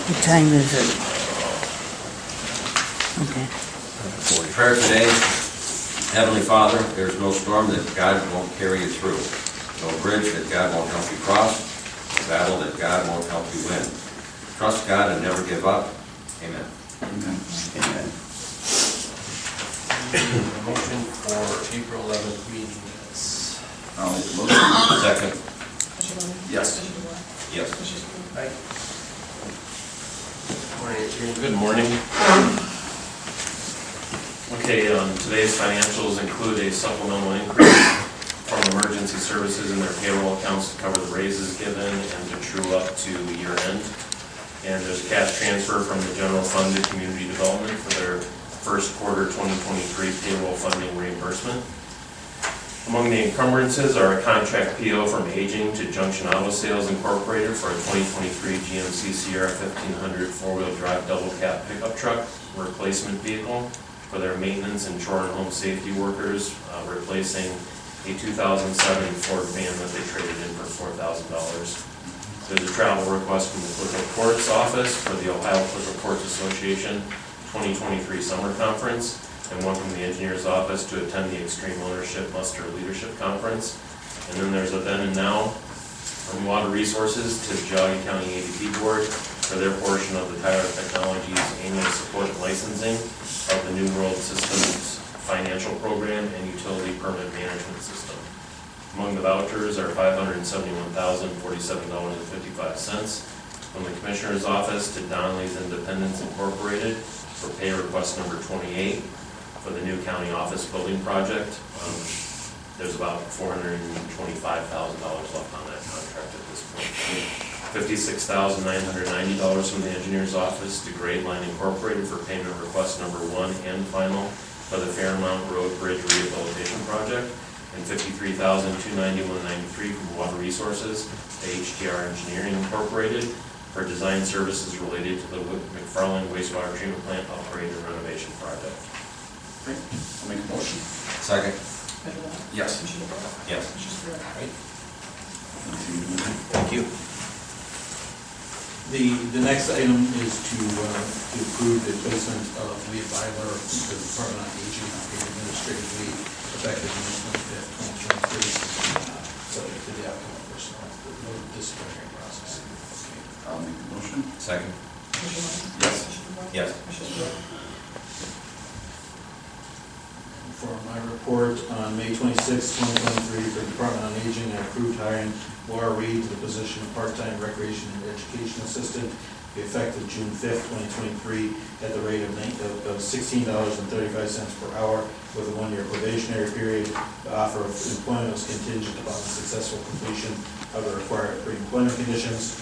What time is it? Okay. Prayer today, Heavenly Father, there's no storm that God won't carry you through, no bridge that God won't help you cross, no battle that God won't help you win. Trust God and never give up. Amen. Amen. Amen. A motion for April 11th meeting minutes. I'll make the motion. Second. Yes. Yes. Aye. Morning, Adrian. Good morning. Okay, today's financials include a supplemental increase from emergency services in their payroll accounts to cover the raises given and to true up to year end. And there's a cash transfer from the general fund to community development for their first quarter 2023 payroll funding reimbursement. Among the encumbrances are a contract PO from Aging to Junction Auto Sales Incorporated for a 2023 GMC Sierra 1500 four-wheel drive double cab pickup truck replacement vehicle for their maintenance and chore and home safety workers, replacing a 2007 Ford van that they traded in for $4,000. There's a travel request from the Clerk of Courts office for the Ohio Clerk of Courts Association 2023 Summer Conference, and one from the engineer's office to attend the Extreme Ownership Muster Leadership Conference. And then there's a then and now from Water Resources to the Geauga County ADP Board for their portion of the Tyler Technologies annual support licensing of the New World Systems financial program and utility permit management system. Among the vouchers are $571,047.55 from the Commissioner's Office to Donnelly's Independence Incorporated for pay request number 28 for the new county office building project. There's about $425,000 left on that contract at this point. $56,990 from the engineer's office to Grade Line Incorporated for payment request number 1 and final for the Fairmount Road Bridge Rehabilitation Project, and $53,291.93 from Water Resources to HTR Engineering Incorporated for design services related to the McFarland Wastewater Treatment Plant Upgrade and Renovation Project. Okay. I'll make a motion. Second. Yes. Yes. Thank you. The next item is to approve the placement of Leah Byler to the Department on Aging on paid administrative leave effective June 25th, 2023, subject to the outcome of personnel disciplinary process. Okay. I'll make the motion. Second. Yes. Yes. For my report, on May 26, 2023, for the Department on Aging, I approved hiring Laura Reed to the position of part-time recreation and education assistant, effective June 5th, 2023, at the rate of $16.35 per hour with a one-year probationary period. The offer of employment was contingent upon the successful completion of the required pre-employment conditions.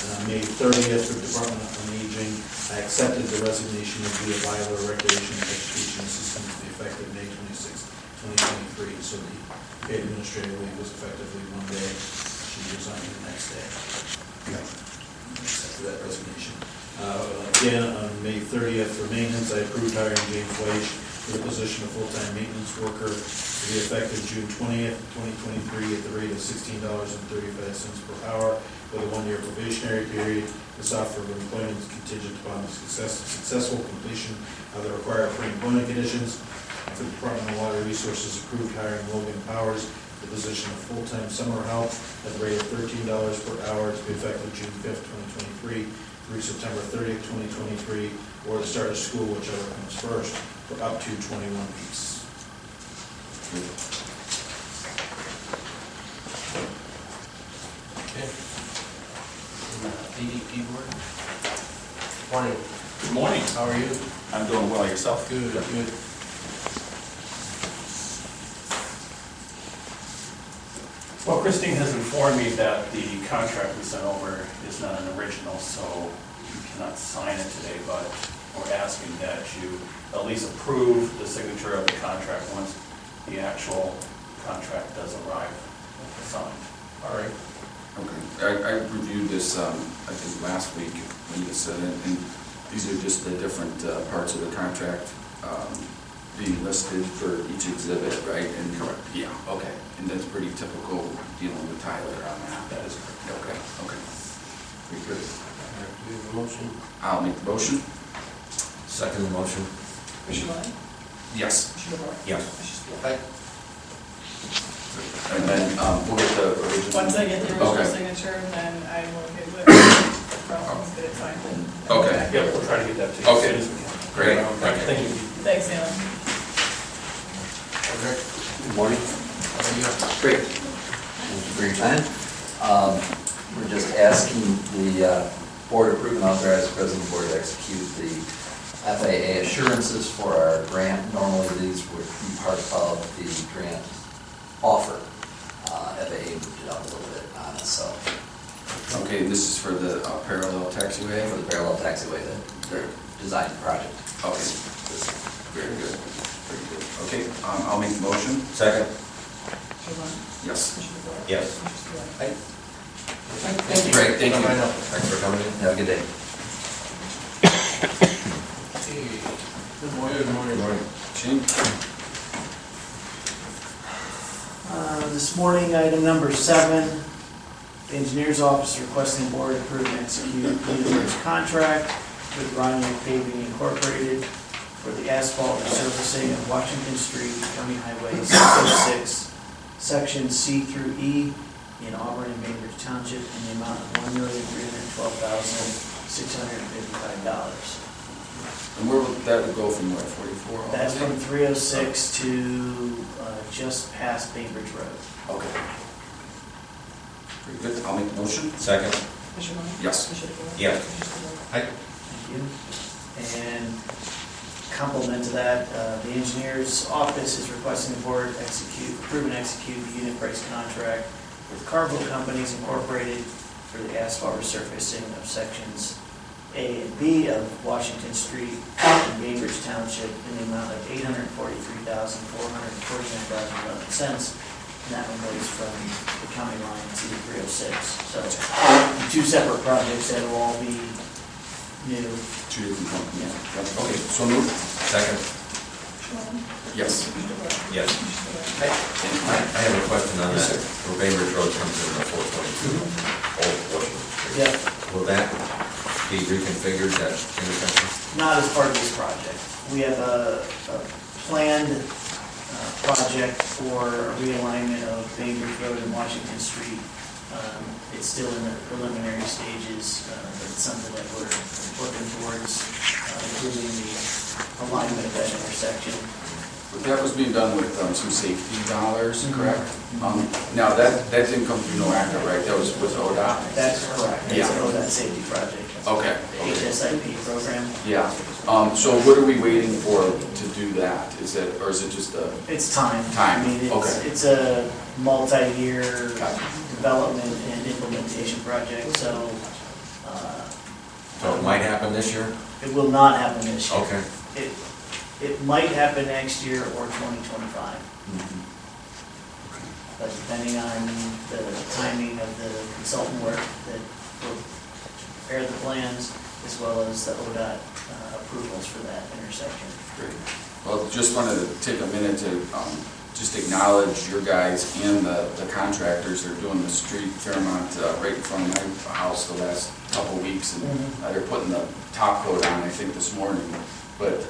And on May 30th, for the Department on Aging, I accepted the resignation of Leah Byler, recreation and education assistant, to be effective May 26, 2023. So the paid administrative leave was effectively one day. She resigned the next day. Accepted that resignation. Again, on May 30th, for maintenance, I approved hiring James Weish for the position of full-time maintenance worker to be effective June 20th, 2023, at the rate of $16.35 per hour with a one-year probationary period. This offer of employment is contingent upon the successful completion of the required pre-employment conditions. For the Department of Water Resources, approved hiring Logan Powers, the position of full-time summer help at the rate of $13 per hour to be effective June 5th, 2023 through September 30th, 2023, or the start of school, whichever comes first, for up to 21 weeks. Okay. ADP board. Morning. Good morning. How are you? I'm doing well. Yourself? Good. Good. Well, Christine has informed me that the contract we sent over is not an original, so you cannot sign it today, but we're asking that you at least approve the signature of the contract once the actual contract does arrive signed. All right. Okay. I reviewed this, I think last week when you said it, and these are just the different parts of the contract being listed for each exhibit, right? And correct. Yeah. Okay. And that's pretty typical dealing with Tyler on that. That is correct. Okay. Okay. Very good. All right. We have a motion. I'll make the motion. Second the motion? Commissioner Lyon? Yes. Commissioner DeBoer? Yes. Commissioner Spillier? Aye. And then we'll get the original. Once I get the original Okay. signature, then I will get with Rollins, get it signed. Okay. Yeah, we'll try to get that to you as Okay. soon as we can. Great. Thank you. Thanks, Alan. Okay. Good morning. How are you? Great. Thank you for your time. We're just asking the board approve and authorize the president of the board to execute the FAA assurances for our grant. Normally, these would be part of the grant offer. FAA moved it up a little bit on us, so Okay, this is for the parallel taxiway? for the parallel taxiway, the design project. Okay. Very good. Very good. Okay, I'll make the motion. Second? Commissioner Lyon? Yes. Commissioner DeBoer? Yes. Commissioner Spillier? Thank you. Great, thank you. Bye-bye now. Thanks for coming in. Have a good day. Okay. Good morning. Good morning. Shane? This morning, item number 7, the engineer's office requesting board approve and execute universe contract with Ronier Paving Incorporated for the asphalt resurfacing of Washington Street, County Highway 606, section C through E in Auburn and Bainbridge Township in the amount of $1,312,655. And where would that would go from where, 44? all That's the way? from 306 to just past Bainbridge Road. Okay. Very good, I'll make the motion. Second? Commissioner Lyon? Yes. Commissioner DeBoer? Yes. Commissioner Spillier? Aye. Thank you. And complement to that, the engineer's office is requesting the board approve and execute the unit price contract with Cargill Companies Incorporated for the asphalt resurfacing of sections A and B of Washington Street in Bainbridge Township in the amount of $843,449.11. And that one goes from the county line to 306. So 2 separate projects that will all be new. Two different companies. Yep. Okay, so moved. Second? Commissioner Lyon? Yes. Commissioner DeBoer? Yes. I have a question on that. Where Bainbridge Road comes in the 422 Old Washington Street. Yep. Will that be reconfigured, that intersection? Not as part of this project. We have a planned project for a realignment of Bainbridge Road and Washington Street. It's still in the preliminary stages, but it's something that we're working towards, improving the alignment of that intersection. But that was being done with some safety dollars, Mhm. correct? Now, that didn't come through NOACA, right? That was with ODOT? That's correct. That's Yeah. an ODOT safety project. Okay. The HSIP program. Yeah. So what are we waiting for to do that? Is it, or is it just a? It's time. Time, I mean, okay. it's a multi-year Gotcha. development and implementation project, so So it might happen this year? it will not happen this year. Okay. It might happen next year or 2025, Mhm. but depending on the timing of the consultant work that will prepare the plans, as well as the ODOT approvals for that intersection. Great. Well, just wanted to take a minute to just acknowledge your guys and the contractors that are doing the street Fairmont right in front of my house the last couple weeks. And they're putting the top coat on, I think, this morning. But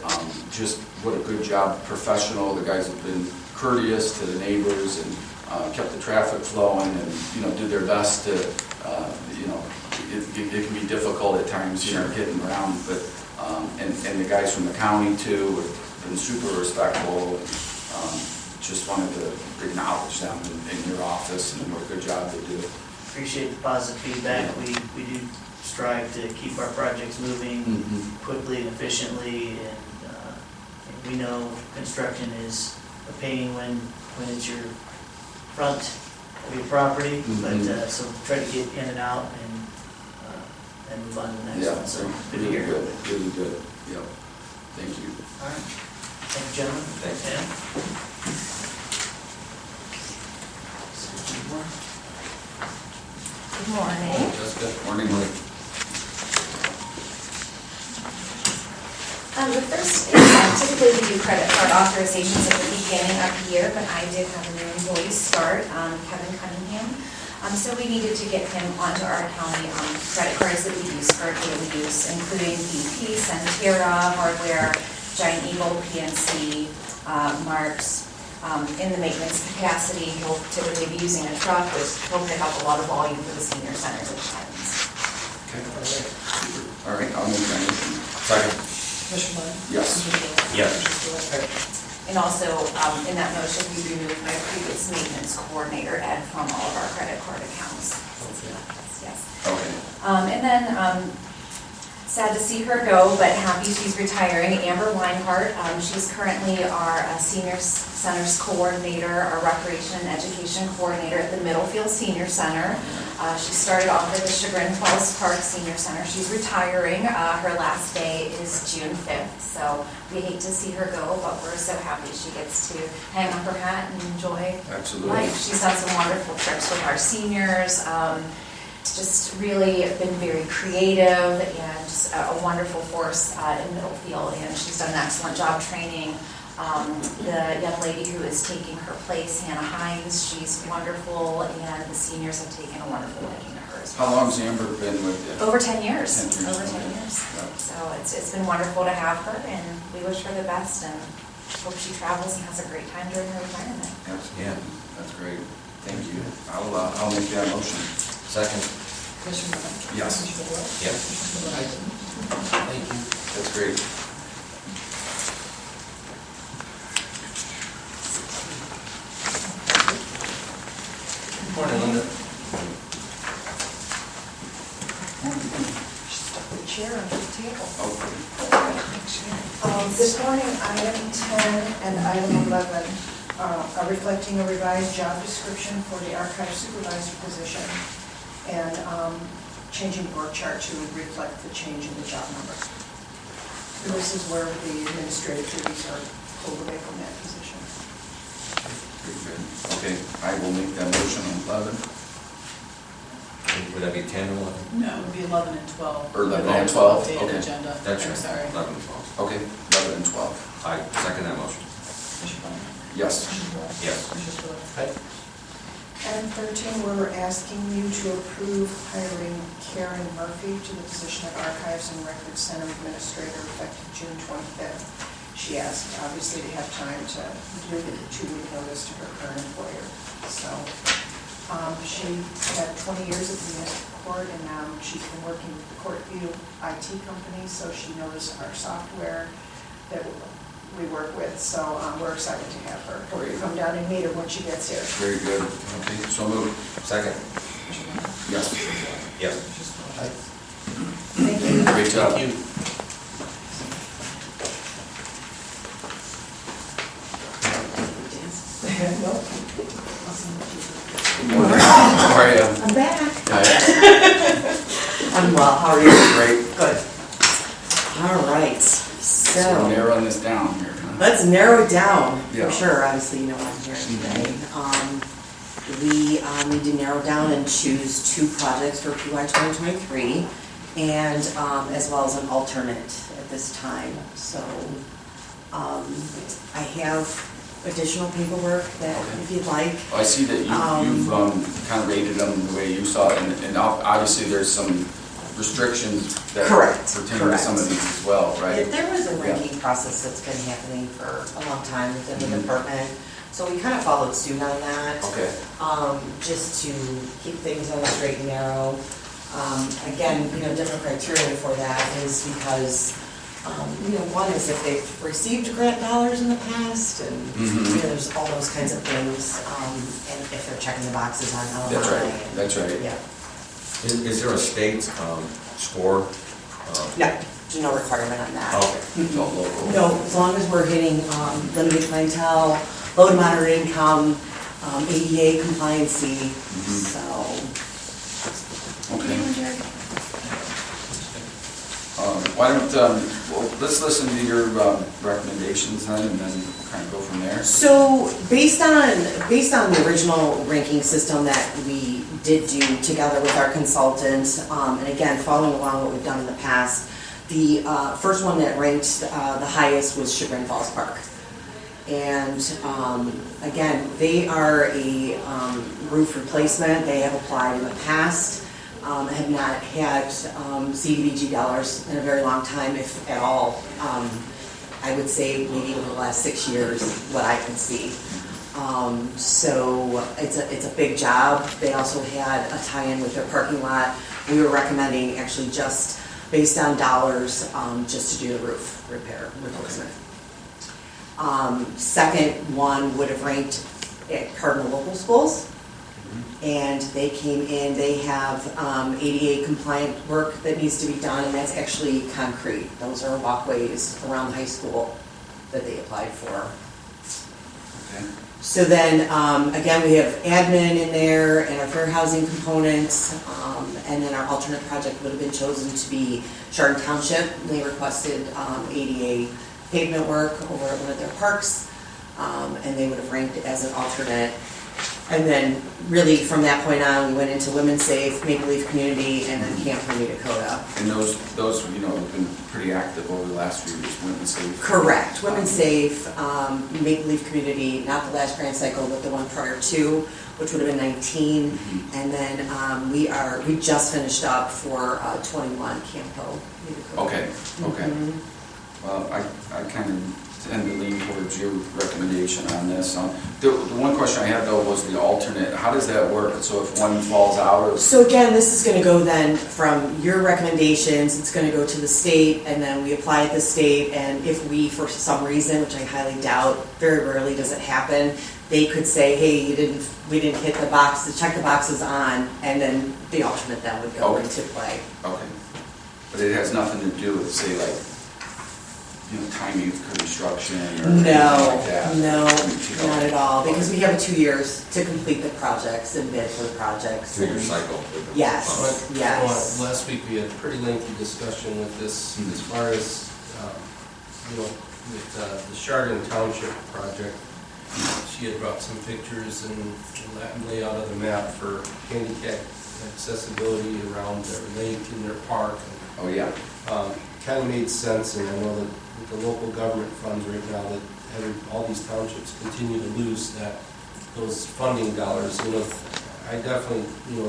just what a good job, professional. The guys have been courteous to the neighbors and kept the traffic flowing and, do their best to, it can be difficult at times, getting around. But, and the guys from the county too have been super respectful. Just wanted to acknowledge them in your office and what a good job they do. Appreciate the positive feedback. We do strive to keep our projects moving quickly and efficiently, and we know construction is a pain when it's your front of your property, but so try to get in and out and move on to the next Yeah, one. So good to really hear. good, really good. Yep. Thank you. All right. Thank you, gentlemen. Thanks. Pam? Good morning. Jessica? Morning. The first is typically we do credit card authorizations at the beginning of the year, but I did have a new employee start, Kevin Cunningham. So we needed to get him onto our county credit cards that we use for daily use, including BP, Centera, Hardware, Giant Eagle, PNC, Marks. In the maintenance capacity, he'll typically be using a truck, which will pick up a lot of volume for the senior centers at times. Okay. All right, I'll make that motion. Second. Commissioner Lund? Yes. Yes. And also, in that motion, we removed my previous maintenance coordinator, Ed, from all of our credit card accounts. Yes. Okay. And then, sad to see her go, but happy she's retiring. Amber Weinhardt, she's currently our senior centers coordinator, our recreation and education coordinator at the Middlefield Senior Center. She started off at the Chagrin Falls Park Senior Center. She's retiring. Her last day is June 5th, so we hate to see her go, but we're so happy she gets to hang up her hat and enjoy Absolutely. life. She's done some wonderful trips with our seniors. Just really been very creative and just a wonderful force in Middlefield, and she's done an excellent job training the young lady who is taking her place, Hannah Hines. She's wonderful, and the seniors have taken a wonderful liking to her as well. How long's Amber been with you? Over 10 years. 10 years. Over 10 years. Yeah. So it's been wonderful to have her, and we wish her the best, and hope she travels and has a great time during her retirement. Absolutely. Yeah. That's great. Thank you. I'll make that motion. Second. Commissioner Lund? Yes. Commissioner Boyle? Yes. Commissioner White? Thank you. That's great. Morning, Linda. The chair under the table. Okay. This morning, item 10 and item 11 are reflecting a revised job description for the archive supervisor position and changing the work chart to reflect the change in the job number. And this is where the administrative duties are pulled away from that position. Very good. Okay, I will make that motion on 11. Would that be 10 or 11? No, it would be 11 and 12. Or 11 There's and 12, updated okay. agenda. That's I'm right. sorry. 11 and 12. Okay, 11 and 12. I second that motion. Commissioner Lund? Yes. Commissioner Boyle? Yes. Commissioner Spillier? Hi. Item 13, we're asking you to approve hiring Karen Murphy to the position of Archives and Records Center Administrator effective June 25th. She asked, obviously, to have time to give a 2-week notice to her current employer. So she had 20 years at the municipal court, and she's been working with the Courtview IT company, so she knows our software that we work with. So we're excited to have her. Hope you come down and meet her when she gets here. Very good. Okay, so moved. Second. Yes. Yes. Hi. Thank you. Great job. Thank you. No. Good morning. How are you? I'm back. Hi. I'm well, how are you? Great. Good. All right, So we're so narrowing this down here. Huh? let's narrow it down, Yeah. for sure, obviously, you know I'm here today. We need to narrow down and choose 2 projects for PY 2023, and as well as an alternate at this time. So I have additional paperwork that, if you'd like. I see that you've kind of rated them the way you saw it, and obviously there's some restrictions that Correct, pertain to some of correct. these as well, right? There was a Yeah. ranking process that's been happening for a long time within the Mhm. department, so we kind of followed suit on that. Okay. Just to keep things on the straight and narrow. Again, different criteria for that is because, one is if they've received grant dollars in the past, and, Mhm. there's all those kinds of things, and if they're checking the boxes on LMI. That's right, and- that's right. Yeah, Is there a state score? no, there's no requirement on that. Okay. It's all local. No, as long as we're hitting limited clientele, low to moderate income, ADA compliancy, so. Okay. Why don't, well, let's listen to your recommendations then, and then kind of go from there. So based on the original ranking system that we did do together with our consultant, and again, following along what we've done in the past, the first one that ranked the highest was Chagrin Falls Park. And again, they are a roof replacement. They have applied in the past, have not had CDBG dollars in a very long time, if at all. I would say maybe over the last 6 years, what I can see. So it's a big job. They also had a tie-in with their parking lot. We were recommending actually just based on dollars, just to do the roof repair, replacement. Second one would have ranked at Cardinal Local Schools. And they came in, they have ADA compliant work that needs to be done, and that's actually concrete. Those are walkways around the high school that they applied for. Okay. So then, again, we have admin in there and our fair housing components, and then our alternate project would have been chosen to be Chardon Township. They requested ADA pavement work over at one of their parks, and they would have ranked as an alternate. And then, really, from that point on, we went into Women's Safe, Maple Leaf Community, and then Camp New Dakota. And those, have been pretty active over the last few years, Women's Safe. Correct. Women's Safe, Maple Leaf Community, not the last grant cycle, but the one prior to, which would have been 19. Mm-hmm. And then we just finished up for 21 Campo New Dakota. Okay. Mhm. Well, I kind of tend to lean towards your recommendation on this. The one question I had though was the alternate. How does that work? So if one falls out of... So again, this is going to go then from your recommendations, it's going to go to the state, and then we apply at the state, and if we, for some reason, which I highly doubt, very rarely does it happen, they could say, hey, we didn't hit the box, to check the boxes on, and then the alternate then would go into play. Okay. But it has nothing to do with, say, like, timing of construction or anything like that? No, not at all, because we have 2 years to complete the projects and bid for the projects. 2-year cycle. Yes, yes. Last week, we had a pretty lengthy discussion with this, as far as, with the Chardon Township project. She had brought some pictures and layout of the map for handicap accessibility around their lake and their park. Oh, yeah. Kind of made sense, and I know that with the local government funds right now, that all these townships continue to lose those funding dollars. I definitely,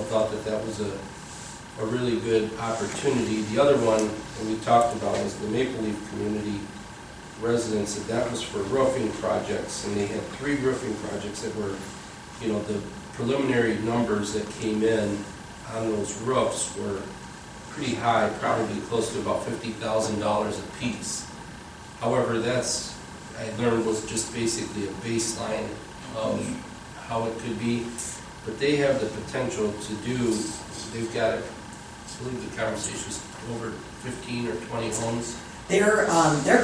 thought that was a really good opportunity. The other one that we talked about was the Maple Leaf Community residents, and that was for roofing projects, and they had 3 roofing projects that were, the preliminary numbers that came in on those roofs were pretty high, probably close to about $50,000 a piece. However, I learned was just basically a baseline of how it could be, but they have the potential to do, they've got, I believe the conversation was over 15 or 20 homes. They're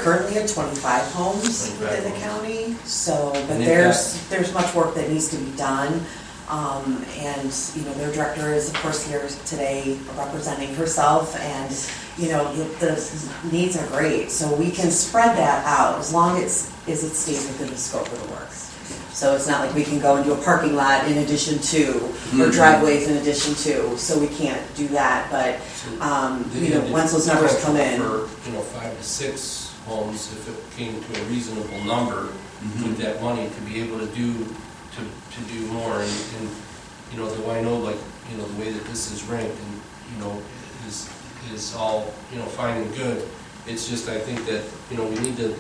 currently at 25 homes within the county, so, but And there's much work that needs to be done. And, their director is, of course, here today representing herself, and, the needs are great. So we can spread that out as long as it stays within the scope of the work. So it's not like we can go and do a parking lot in addition to, or driveways in addition to, so we can't do that, but, once those numbers come in. For, 5 to 6 homes, if it came to a reasonable number, with that money to be able to do more, and though I know, like, the way that this is ranked, and, is all, fine and good, it's just, I think that, we need to,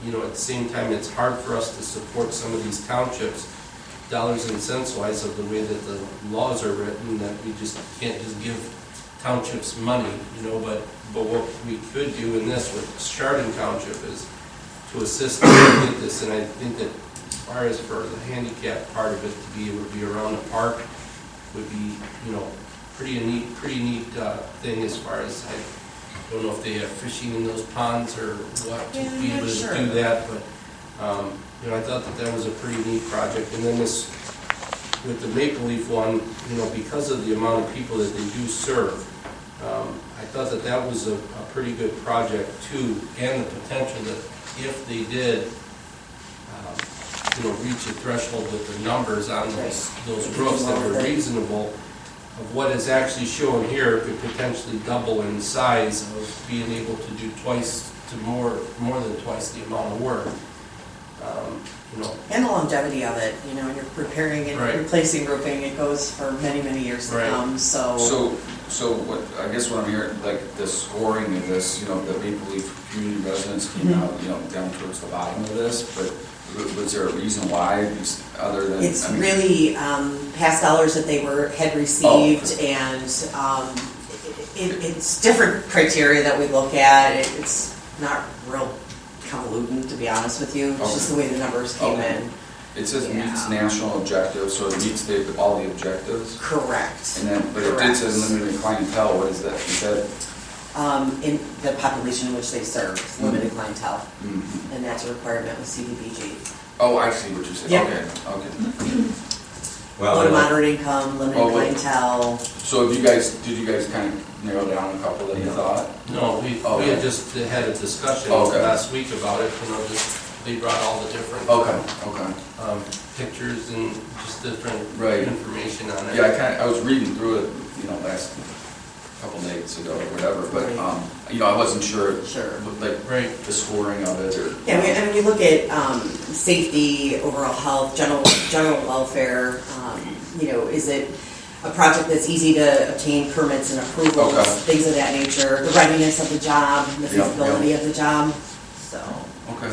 at the same time, it's hard for us to support some of these townships, dollars and cents wise, of the way that the laws are written, that we just can't just give townships money, but what we could do in this with Chardon Township is to assist them with this, and I think that as far as for the handicap part of it, it would be around the park, would be, pretty neat thing, as far as, I don't know if they have fishing in those ponds or what, to be able to do that, but, I thought that was a pretty neat project. And then this, with the Maple Leaf one, because of the amount of people that they do serve, I thought that was a pretty good project too, and the potential that if they did, reach a threshold with the numbers on those roofs that were reasonable, of what is actually shown here could potentially double in size of being able to do more than twice the amount of work. you know, And the longevity of it, you know, when you're repairing and Right. replacing roofing, it goes for many, many years to Right. come, So what, I guess what I'm hearing, like the scoring of this, you know, the Maple Leaf community residents came out, you know, down towards the bottom of this, but was there a reason why, other than? It's I mean- really past dollars that they had received, and it's different criteria that we look at. It's not real convoluted, to be honest with you. It's just the way the numbers came Okay. in. It says meets Yeah. national objectives, so it meets all the objectives? Correct. And then, but it did say limited clientele, what is that? You said? In the population in which they serve, limited clientele, Mhm. and that's a requirement with CDBG. Oh, I see what you're saying. Yep. Okay. Well, Low I to like- moderate income, limited Oh, what- clientele. So did you guys kind of narrow down a couple that you thought? no, we Okay. had just had a discussion Okay. last week about it, you know, just, they brought all the different Okay. pictures and just different Right. information on it. Yeah, I was reading through it, you know, last couple nights ago or whatever, but, you know, I wasn't sure. Sure. Like, Right. the scoring of it or. Yeah, and when you look at safety, overall health, general welfare, you know, is it a project that's easy to obtain permits and approvals, Okay. things of that nature, the readiness of the job, the Yeah, feasibility of the job, so. Okay.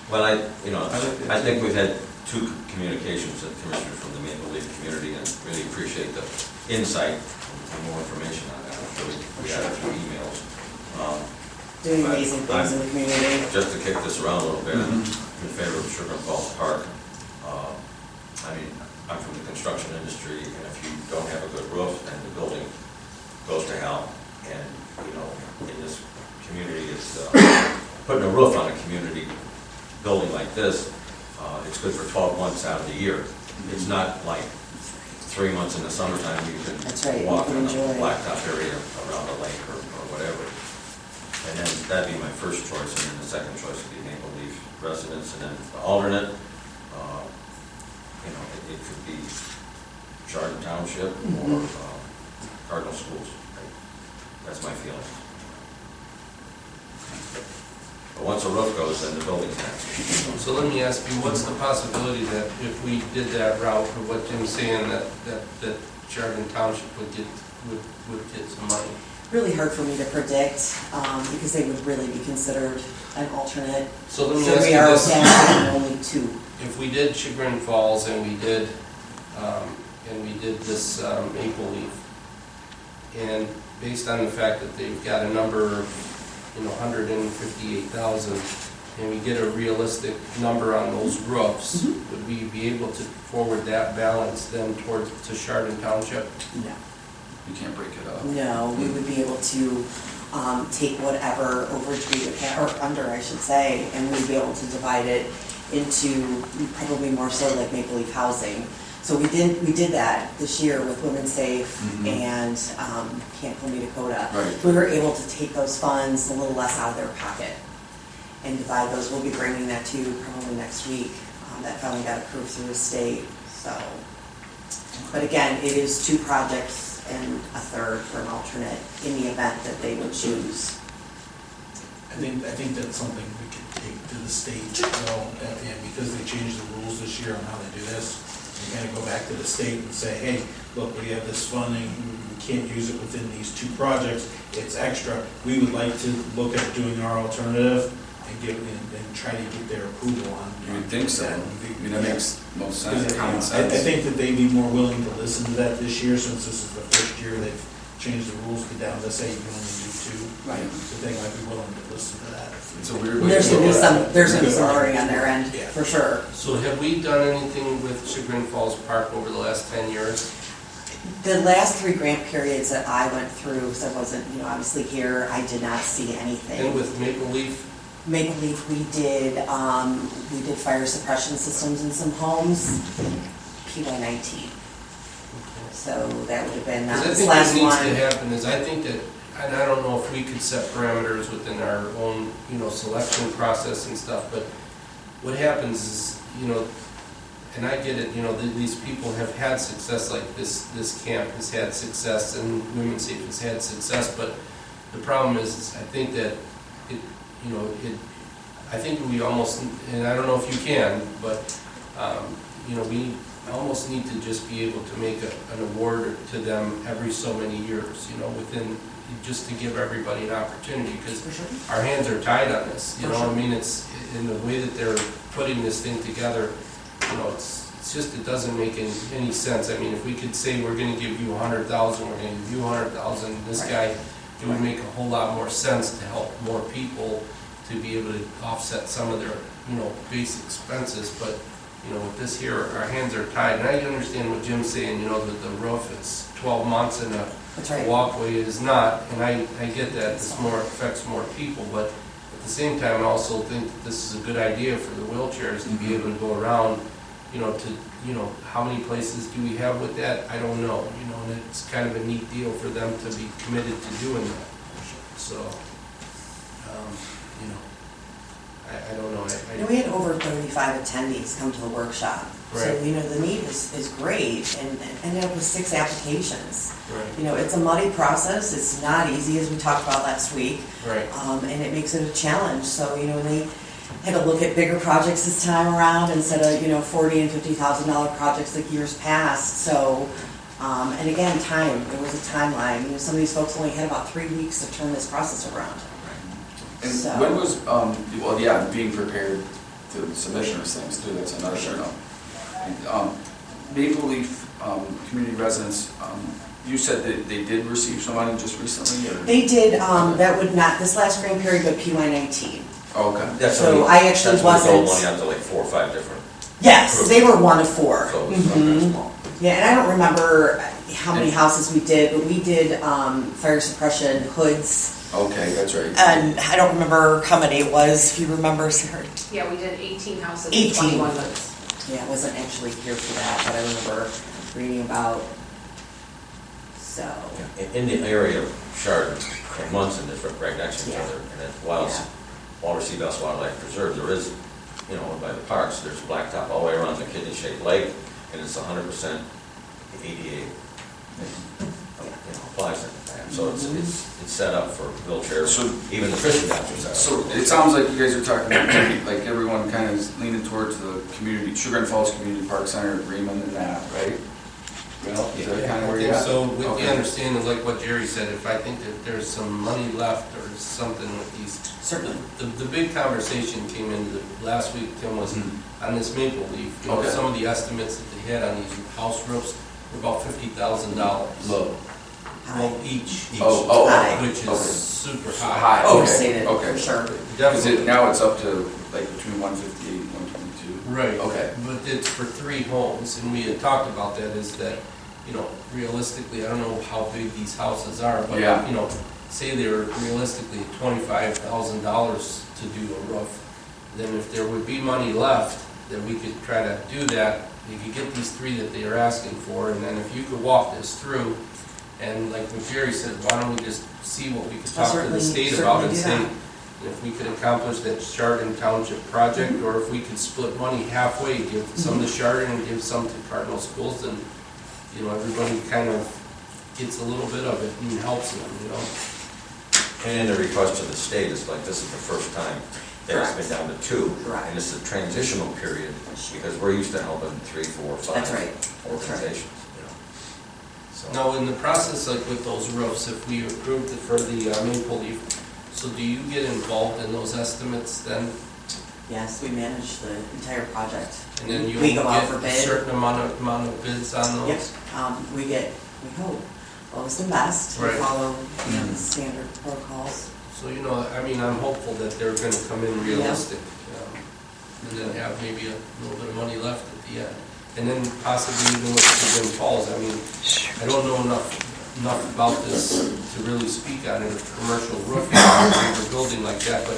Well, I think we've had two communications with commissioners from the Maple Leaf community, and really appreciate the insight and more information on that. I'm sure we got it through emails. Doing But amazing things in the community. Just to kick this around a little bit, Mhm. in favor of Sugar Falls Park. I mean, I'm from the construction industry, and if you don't have a good roof, then the building goes to hell. And, you know, in this community, it's, putting a roof on a community building like this, it's good for 12 months out of the year. It's not like 3 months in the summertime, you That's can right, you walk can on a enjoy. blacktop area around the lake or whatever. And then that'd be my first choice, and then the second choice would be Maple Leaf residents, and then the alternate, you know, it could be Chardon Township or Cardinal Schools. That's my feeling. But once a roof goes, then the building's next. So let me ask you, what's the possibility that if we did that route, or what Jim's saying, that Chardon Township would get some money? Really hard for me to predict, because they would really be considered an alternate. So let me So ask we you are this. down only two. If we did Chagrin Falls and we did this Maple Leaf, and based on the fact that they've got a number of, you know, 158,000, and we get a realistic number on those roofs, would we be able to forward that balance then to Chardon Township? No. You can't break it up. No, we would be able to take whatever overage we would have, or under, I should say, and we'd be able to divide it into probably more so like Maple Leaf Housing. So we did that this year with Women's Safe Mhm. and Camp Homey Dakota. Right. We were able to take those funds a little less out of their pocket and divide those. We'll be bringing that to you probably next week. That finally got approved through the state, so. But again, it is two projects and a third for an alternate in the event that they would choose. I think that's something we could take to the state, though, and because they changed the rules this year on how they do this, you kind of go back to the state and say, hey, look, we have this funding, we can't use it within these two projects, it's extra. We would like to look at doing our alternative and try to get their approval on. You would think so. I mean, that makes most sense, Because, common I sense. think that they'd be more willing to listen to that this year, since this is the first year they've changed the rules to down to say you can only do two. Right. So they might be willing to listen to that. It's a weird way There's to gonna be look at it. some learning on their end, Yeah. for sure. So have we done anything with Chagrin Falls Park over the last 10 years? The last three grant periods that I went through, so I wasn't, obviously here, I did not see And anything. with Maple Leaf? Maple Leaf, we did fire suppression systems in some homes, PY19. So that would have been, Because I this think what last needs to one. happen is, I think that, and I don't know if we could set parameters within our own, selection process and stuff, but what happens is, and I get it, these people have had success, like this camp has had success, and Women's Safe has had success, but the problem is I think that I think we almost, and I don't know if you can, but, you know, we almost need to just be able to make an award to them every so many years, you know, within, just to give everybody an opportunity, because For sure. our hands are tied on this, you For know, I sure. mean, it's, in the way that they're putting this thing together, you know, it's just, it doesn't make any sense. I mean, if we could say we're gonna give you 100,000, we're gonna give you 100,000, this Right. guy, it would make a whole lot more sense to help more people to be able to offset some of their, you know, basic expenses, but, you know, with this here, our hands are tied, and I understand what Jim's saying, you know, that the roof is 12 months and That's a right. walkway is not, and I get that, this more affects more people, but at the same time, I also think that this is a good idea for the wheelchairs to be able to go around, you know, to, you know, how many places do we have with that? I don't know, you know, and it's kind of a neat deal for them to be committed to doing that, so, you know, I don't know, You know, we had over 35 attendees come to the workshop. So, Right. you know, the need is great, and ended up with 6 applications. Right. You know, it's a muddy process, it's not easy, as we talked about last week. Right. And it makes it a challenge, so, you know, they had to look at bigger projects this time around instead of, you know, $40,000 and $50,000 projects like years past, so, and again, time, there was a timeline, you know, some of these folks only had about 3 weeks to turn this process around. And So- when was, well, yeah, being prepared to submissioners things too, that's another thing. Maple Leaf, community residents, you said that they did receive some money just recently, or? They did, that would not, this last grant period, but PY19. Oh, okay. That's So only- I actually that's only wasn't- money out to like 4 or 5 different, Yes, they were one of 4. so it's not that Mhm. small. Yeah, and I don't remember how many houses we did, but we did fire suppression, hoods, Okay, that's right. and I don't remember how many it was, if you remember, Sarah. Yeah, we did 18 houses, 18. 21 hoods. Yeah, I wasn't actually here for that, but I remember reading about, so. In the area of Chardon and Munson, it's right next to each Yeah. other, and at Walrus Best Wildlife Preserve, there is, you know, by the parks, there's blacktop all the way around the kidney-shaped lake, and it's 100% ADA, you know, applies in that. So it's set up for wheelchairs, So- even the fishing docks are set up. So it sounds like you guys are talking about, like everyone kind of is leaning towards the community, Sugar and Falls Community Park Center agreement and that, right? Well, is that kind of where I you're think at? so, with the Okay. understanding, like what Jerry said, if I think that there's some money left or something with these. Certainly. The big conversation came in last week, Tim, was on this Maple Leaf. You know, Okay. some of the estimates that they had on these house roofs were about $50,000. Low. Well, each, Oh, High. which is okay. super high. High, okay, Overstated, okay. for sure. Because Definitely. now it's up to like between 158 and 122. Right. Okay. But it's for 3 homes, and we had talked about that, is that, you know, realistically, I don't know how big these houses are, but, Yeah. you know, say they were realistically $25,000 to do a roof, then if there would be money left, then we could try to do that. You could get these 3 that they are asking for, and then if you could walk this through, and like what Jerry said, why don't we just see what we could talk to the Certainly- state about and certainly do say, if we could accomplish that Chardon Township project, or if we could split money halfway, give some to Chardon and give some to Cardinal Schools, and, you know, everybody kind of gets a little bit of it and helps them, you know? And the request to the state is like, this is the first time that it's been down to 2. Correct. And it's a transitional period, because we're used to helping 3, 4, 5 That's right. That's right. organizations, you know. So- Now, in the process, like with those roofs, if we approved it for the Maple Leaf, so do you get involved in those estimates then? Yes, we manage the entire project. And then you We get go out for a bid. certain amount of bids on those? Yes, we get, we hope, lowest and best. We Right. follow, you know, the standard protocols. So, you know, I mean, I'm hopeful that they're gonna come in realistic, and then have maybe a little bit of money left at the end. And then possibly even look at Jim Falls. I mean, I don't know enough about this to really speak on it, a commercial roofing, or building like that, but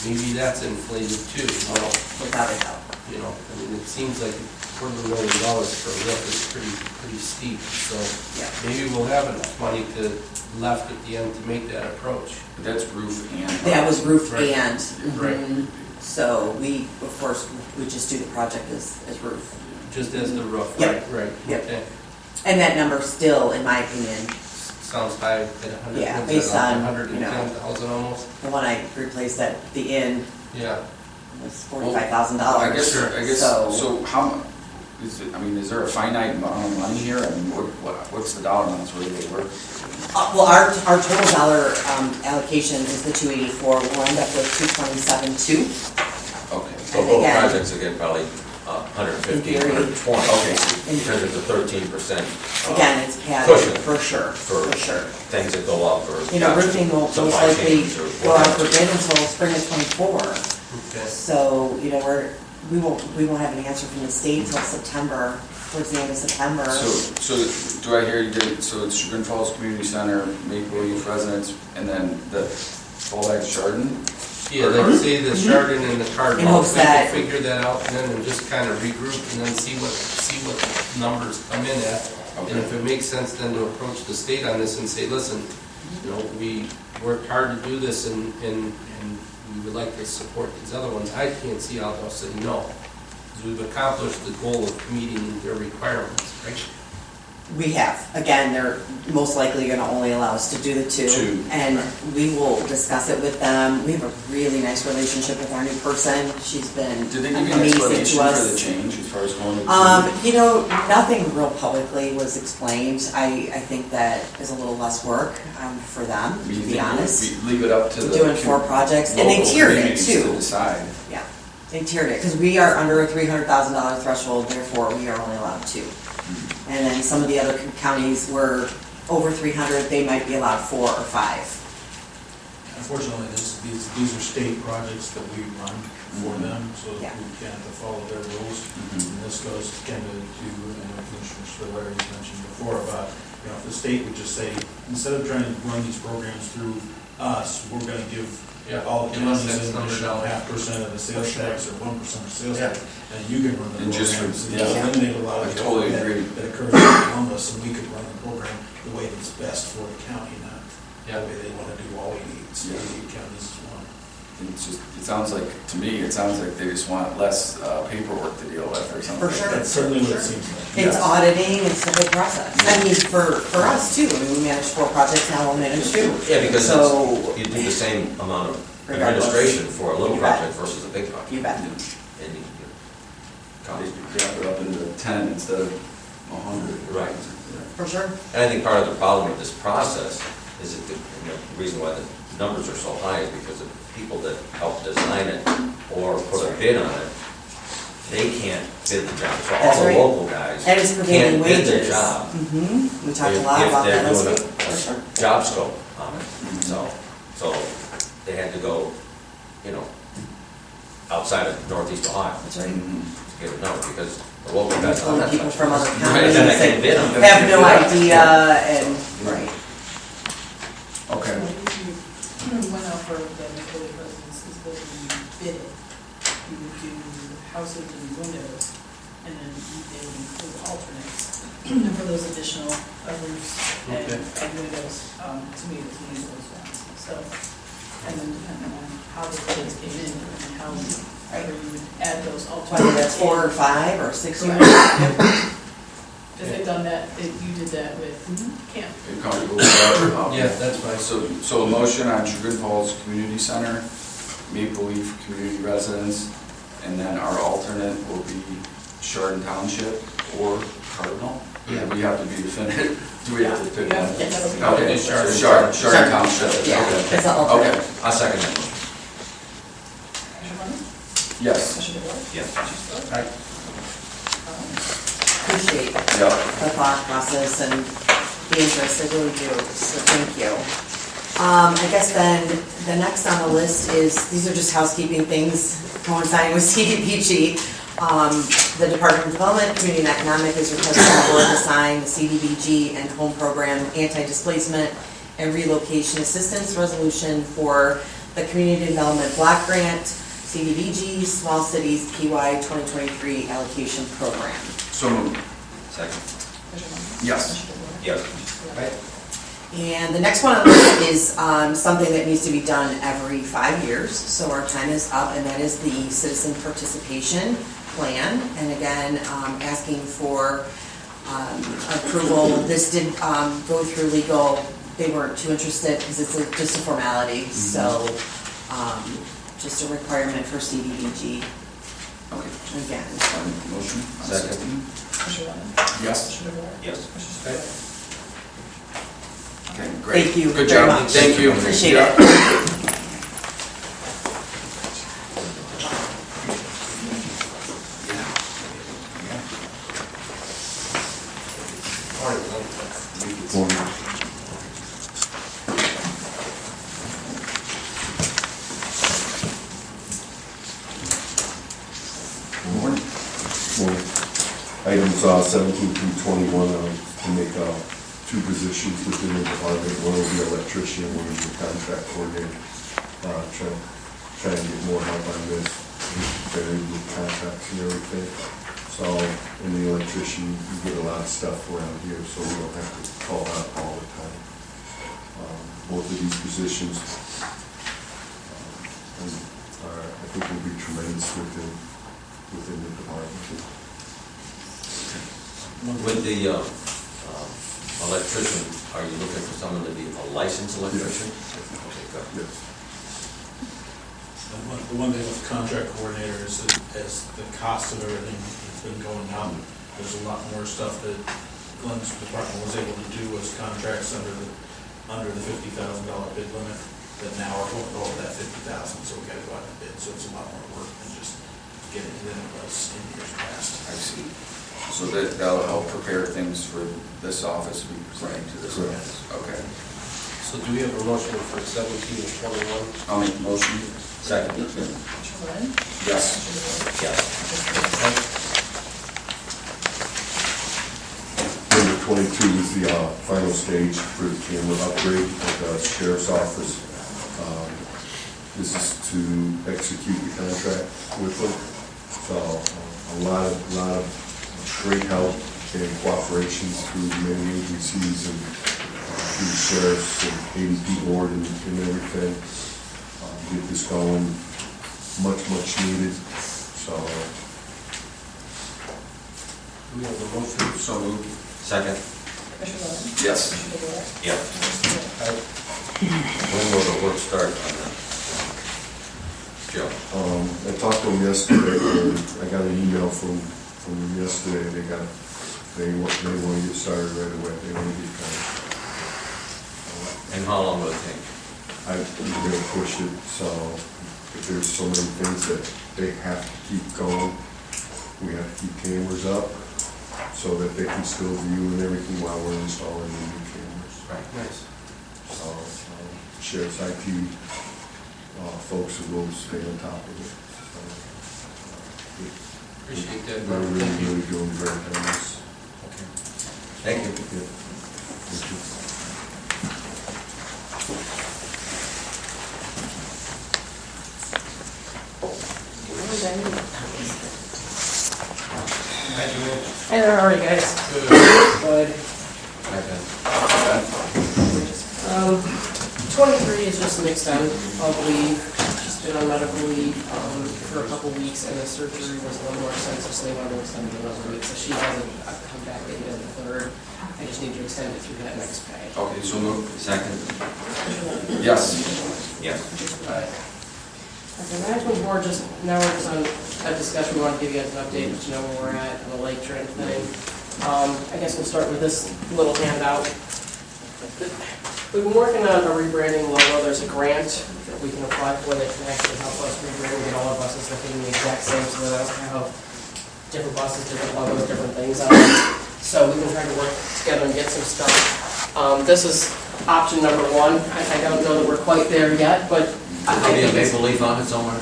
maybe that's inflated too, you know? Without a doubt. You know, I mean, it seems like $250,000 for a roof is pretty steep, so Yeah. maybe we'll have enough money left at the end to make that approach. But that's roof and. That was roof Right. and. Right. mhm. So we, of course, we just do the project as roof. Just as the roof, Yep. right, Yep. okay. And that number still, in my opinion, Sounds high at 100, Yeah, what's based that, on, 110,000 almost? the one I replaced at the inn, Yeah, It was $45,000. I guess, So- so how, is it, I mean, is there a finite amount of money here? I mean, what's the dollar amounts where they work? Well, our total dollar allocation is the 284, we'll end up with 227.2. Okay. So And both again- projects will get probably 150, In theory. 120. Okay. Because it's a 13%. Again, it's padded, Cushion. for sure, For for sure. things that go up or. You know, roofing will most supply likely chains or go out for whatever. bid until spring of '24. Okay. So, you know, we won't have an answer from the state until September, towards the end of September. So do I hear you did, so it's Chagrin Falls Community Center, Maple Leaf Residence, and then the fallback Chardon? Yeah, like say the Chardon and the In Cardinal, hopes we that- can figure that out and then just kind of regroup and then see what numbers come in at. And if it makes sense then to approach the state on this and say, listen, you know, we worked hard to do this and we would like to support these other ones. I can't see how they'll say no, because we've accomplished the goal of meeting their requirements, right? We have, again, they're most likely gonna only allow us to do the two. And we will discuss it with them. We have a really nice relationship with our new person. She's been Did they give you an amazing explanation to for us. the change as far as going to? You know, nothing real publicly was explained. I think that is a little less work for them, to be honest. Leave it up to the. Doing 4 projects, and they local tiered it communities too. To decide. Yeah, they tiered it, because we are under a $300,000 threshold, therefore we are only allowed 2. And then some of the other counties were over 300, they might be allowed 4 or 5. Unfortunately, these are state projects that we run for them, so Yeah. we can't have to follow their rules. And this goes kind of to, Commissioner Spiller, you mentioned before about, you know, if the state would just say, instead of trying to run these programs through us, we're gonna give Yeah, all the give us counties X an number additional dollars. 0.5% of the sales For sure. tax or 1% of sales Yeah. tax, and you can run the And just for- programs. And yeah. eliminate a lot of I the totally overhead agree. that occurs in Columbus, and we could run the program the way that's best for the county, not Yeah. the way they wanna do all 88 Yeah. counties as one. It's just, it sounds like, to me, it sounds like they just want less paperwork to deal with or something. For sure. That's certainly what it seems like. It's Yes. auditing, it's the whole process. I mean, for us too, I mean, we manage 4 projects, now we'll manage 2. Yeah, because So, you do the same amount of Regardless. administration for a little You bet. project versus a big project. you bet. And you They drop it up into 10 instead of 100. Right. For sure. And I think part of the problem with this process is that the reason why the numbers are so high is because of people that help design it or put a bid on it, they can't bid the job. So all That's the right. local guys And it's prevailing can't bid wages. the job. We talked a lot about that If last they're week. doing For sure. a job scope on it. So they had to go, you know, outside of Northeast Ohio That's right. to get it done because the local guys. Other people from other Right, counties then I that can bid on it. have no idea and, right. Okay. One offer of the Macaulay residence is that you bid it, you would do houses and windows, and then they would include alternates for those additional roofs and windows, to meet the needs of those ones. So, and then depending on how the bids came in and how, whether you would add those alternates. Whether that's 4 or 5 or 6 Correct. units. Because they've done that, you did that with camp. Are you comfortable with that? Yeah, that's fine. So a motion on Chagrin Falls Community Center, Maple Leaf Community Residence, and then our alternate will be Chardon Township or Cardinal? Yeah. We have to be definitive. Do we have to pick Yeah, one? that'll be- Okay, Chardon. Chardon Township. Yeah, Okay. it's an alternate. Okay, I second that motion. Commissioner Lennon? yes. Commissioner DeWort? Yes. Right. Appreciate Yeah. the thought process and the interest, I really do, so thank you. I guess then, the next on the list is, these are just housekeeping things coinciding with CDBG. The Department of Development, Community and Economic is requesting the board to sign the CDBG and Home Program Anti-Displacement and Relocation Assistance Resolution for the Community Development Block Grant, CDBG, Small Cities PY 2023 Allocation Program. So moved. Second. Commissioner Lennon? Yes. Commissioner DeWort? Yes. Right. And the next one on the list is something that needs to be done every 5 years, so our time is up, and that is the Citizen Participation Plan. And again, asking for approval. This did go through legal. They weren't too interested because it's just a formality, so just a requirement for CDBG Okay. again. Motion on Second. 16? Commissioner Lennon? Yes. Commissioner DeWort? Yes. Commissioner Spillier? Okay, great. Thank you Good very job. much. Thank you. Appreciate Yeah. it. Morning. Morning. Items 17 through 21, to make two positions within the department. One will be electrician, one will be contract coordinator. Trying to get more help on this, buried with contracts and everything. So, in the electrician, you get a lot of stuff around here, so we don't have to call out all the time. Both of these positions I think will be tremendous within the department. With the electrician, are you looking for someone to be a licensed electrician? Okay, good. Yes. The one thing with the contract coordinator is that as the cost of everything has been going up, there's a lot more stuff that Glenn's department was able to do as contracts under the $50,000 bid limit, that now are going over that $50,000, so we gotta go out and bid, so it's a lot more work than just getting it than it was in years past. I see. So that'll help prepare things for this office to be presenting to this Correct. office. Okay. So do we have a motion for 17 and 21? I'll make the motion. Second. Commissioner Lennon? Yes. Commissioner DeWort? Yes. Commissioner Spillier? Number 22 is the final stage for the camera upgrade at the sheriff's office. This is to execute the contract with them. So a lot of great help and cooperation through many agencies and through the sheriffs and ADP board and everything. Get this going, much needed. So Do we have a motion? So moved. Second. Commissioner Lennon? Yes. Commissioner DeWort? Yeah. Commissioner Spillier? When will the work start on that? Joe? I talked to them yesterday, and I got an email from them yesterday, they want to get started right away, they want to get going. And how long will it take? I'm gonna push it, so if there's so many things that they have to keep going, we have to keep cameras up, so that they can still view and everything while we're installing the new cameras. Right. Nice. So, sheriff's IT folks will stay on top of it. Appreciate that. They're Thank you. really doing great on this. Okay. Thank you. Yeah. Thank you. Hey there, how are you guys? Good. 23 is just an extend of leave. She's been on medical leave for a couple weeks, and the surgery was a little more extensive, so they wanted to extend it another week. So she hasn't come back in the 3rd. I just need to extend it through that next pay. Okay, so moved. Second. Yes. Yes. The management board just, now we're just on a discussion, we want to give you guys an update, but you know where we're at on the lake trend thing. I guess we'll start with this little handout. We've been working on a rebranding logo. There's a grant that we can apply for that can actually help us rebrand and get all our buses looking the exact same, so that doesn't have different buses, different logos, different things on it. So we've been trying to work together and get some stuff. This is option number 1. I don't know that we're quite there yet, but I Maybe a think it's, maple leaf on it somewhere?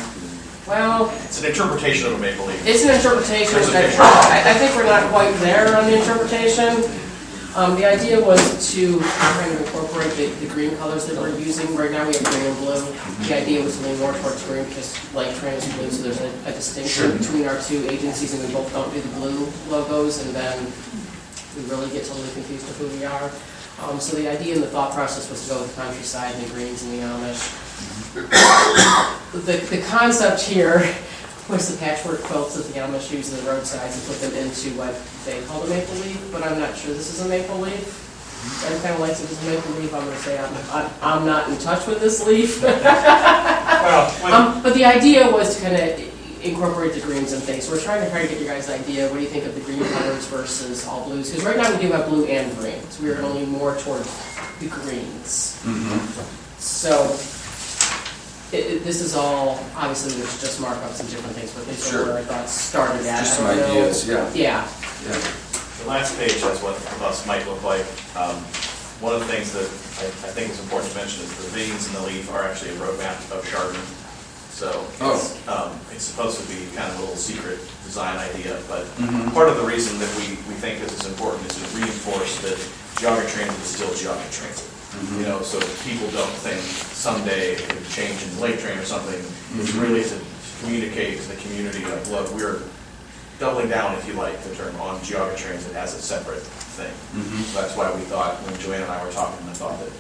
well, It's an interpretation of a maple leaf. it's an interpretation. There's a picture. I think we're not quite there on the interpretation. The idea was to kind of incorporate the green colors that we're using. Right now we have green and blue. The idea was to lean more towards green because Lake Trans is blue, so there's a distinction between our two agencies, and we both don't do the blue logos, and then we really get totally confused with who we are. So the idea and the thought process was to go with the countryside and the greens and the Amish. The concept here was the patchwork quilts that the Amish use in the roadsides and put them into what they call a maple leaf, but I'm not sure this is a maple leaf. And kind of likes it, doesn't make me leave, I'm gonna say I'm not in touch with this leaf. Well, But the idea was to kind of incorporate the greens and things. So we're trying to get you guys an idea, what do you think of the green colors versus all blues? Because right now we do have blue and green, so we're gonna lean more toward the greens. So, this is all, obviously, there's just markups and different things, but these are Sure. where I thought started at. Just I some don't know. ideas, yeah. Yeah, Yeah. The last page has what the bus might look like. One of the things that I think is important to mention is the veins in the leaf are actually a roadmap of Chardon. So it's supposed to be kind of a little secret design idea, but part of the reason that we think this is important is to reinforce that Geauga Transit is still Geauga Transit. You know, so people don't think someday it could change in Lake Train or something. It's really to communicate to the community, like, look, we're doubling down, if you like, the term on Geauga Transit as a separate thing. So that's why we thought, when Joanne and I were talking, I thought that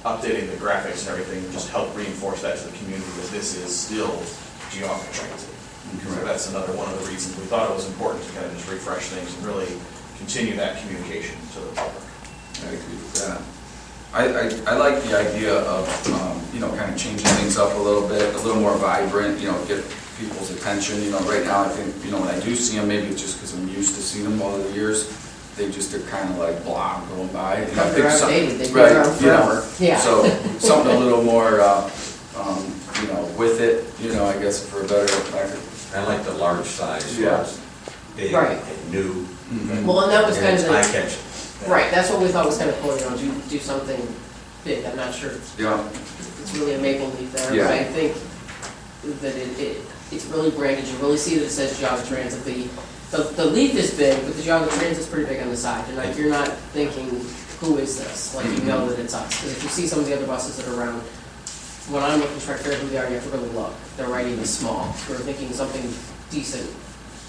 updating the graphics and everything would just help reinforce that to the community, that this is still Geauga Transit. So that's another one of the reasons we thought it was important to kind of just refresh things and really continue that communication to the public. I agree with that. I like the idea of, you know, kind of changing things up a little bit, a little more vibrant, you know, get people's attention. You know, right now, I think, you know, when I do see them, maybe it's just because I'm used to seeing them all the years, they just are kind of like blah, going by. And I think they're some- outdated, they've been right, around you know, forever. Yeah. So something a little more, you know, with it, you know, I guess for a better record. I like the large size, Yeah. where it's big Right. and new. Well, and that was And kind it's of the. eye-catching. Right, that's what we thought was kind of cool, you know, do something big, I'm not sure Yeah. it's really a maple leaf there, Yeah. but I think that it's really branded, you really see that it says Geauga Transit. The leaf is big, but the Geauga Transit's pretty big on the side, and like, you're not thinking, who is this? Like, you know that it's us, because if you see some of the other buses that are around, when I'm looking to try to figure out who they are, you have to really look, they're writing this small, we're thinking something decent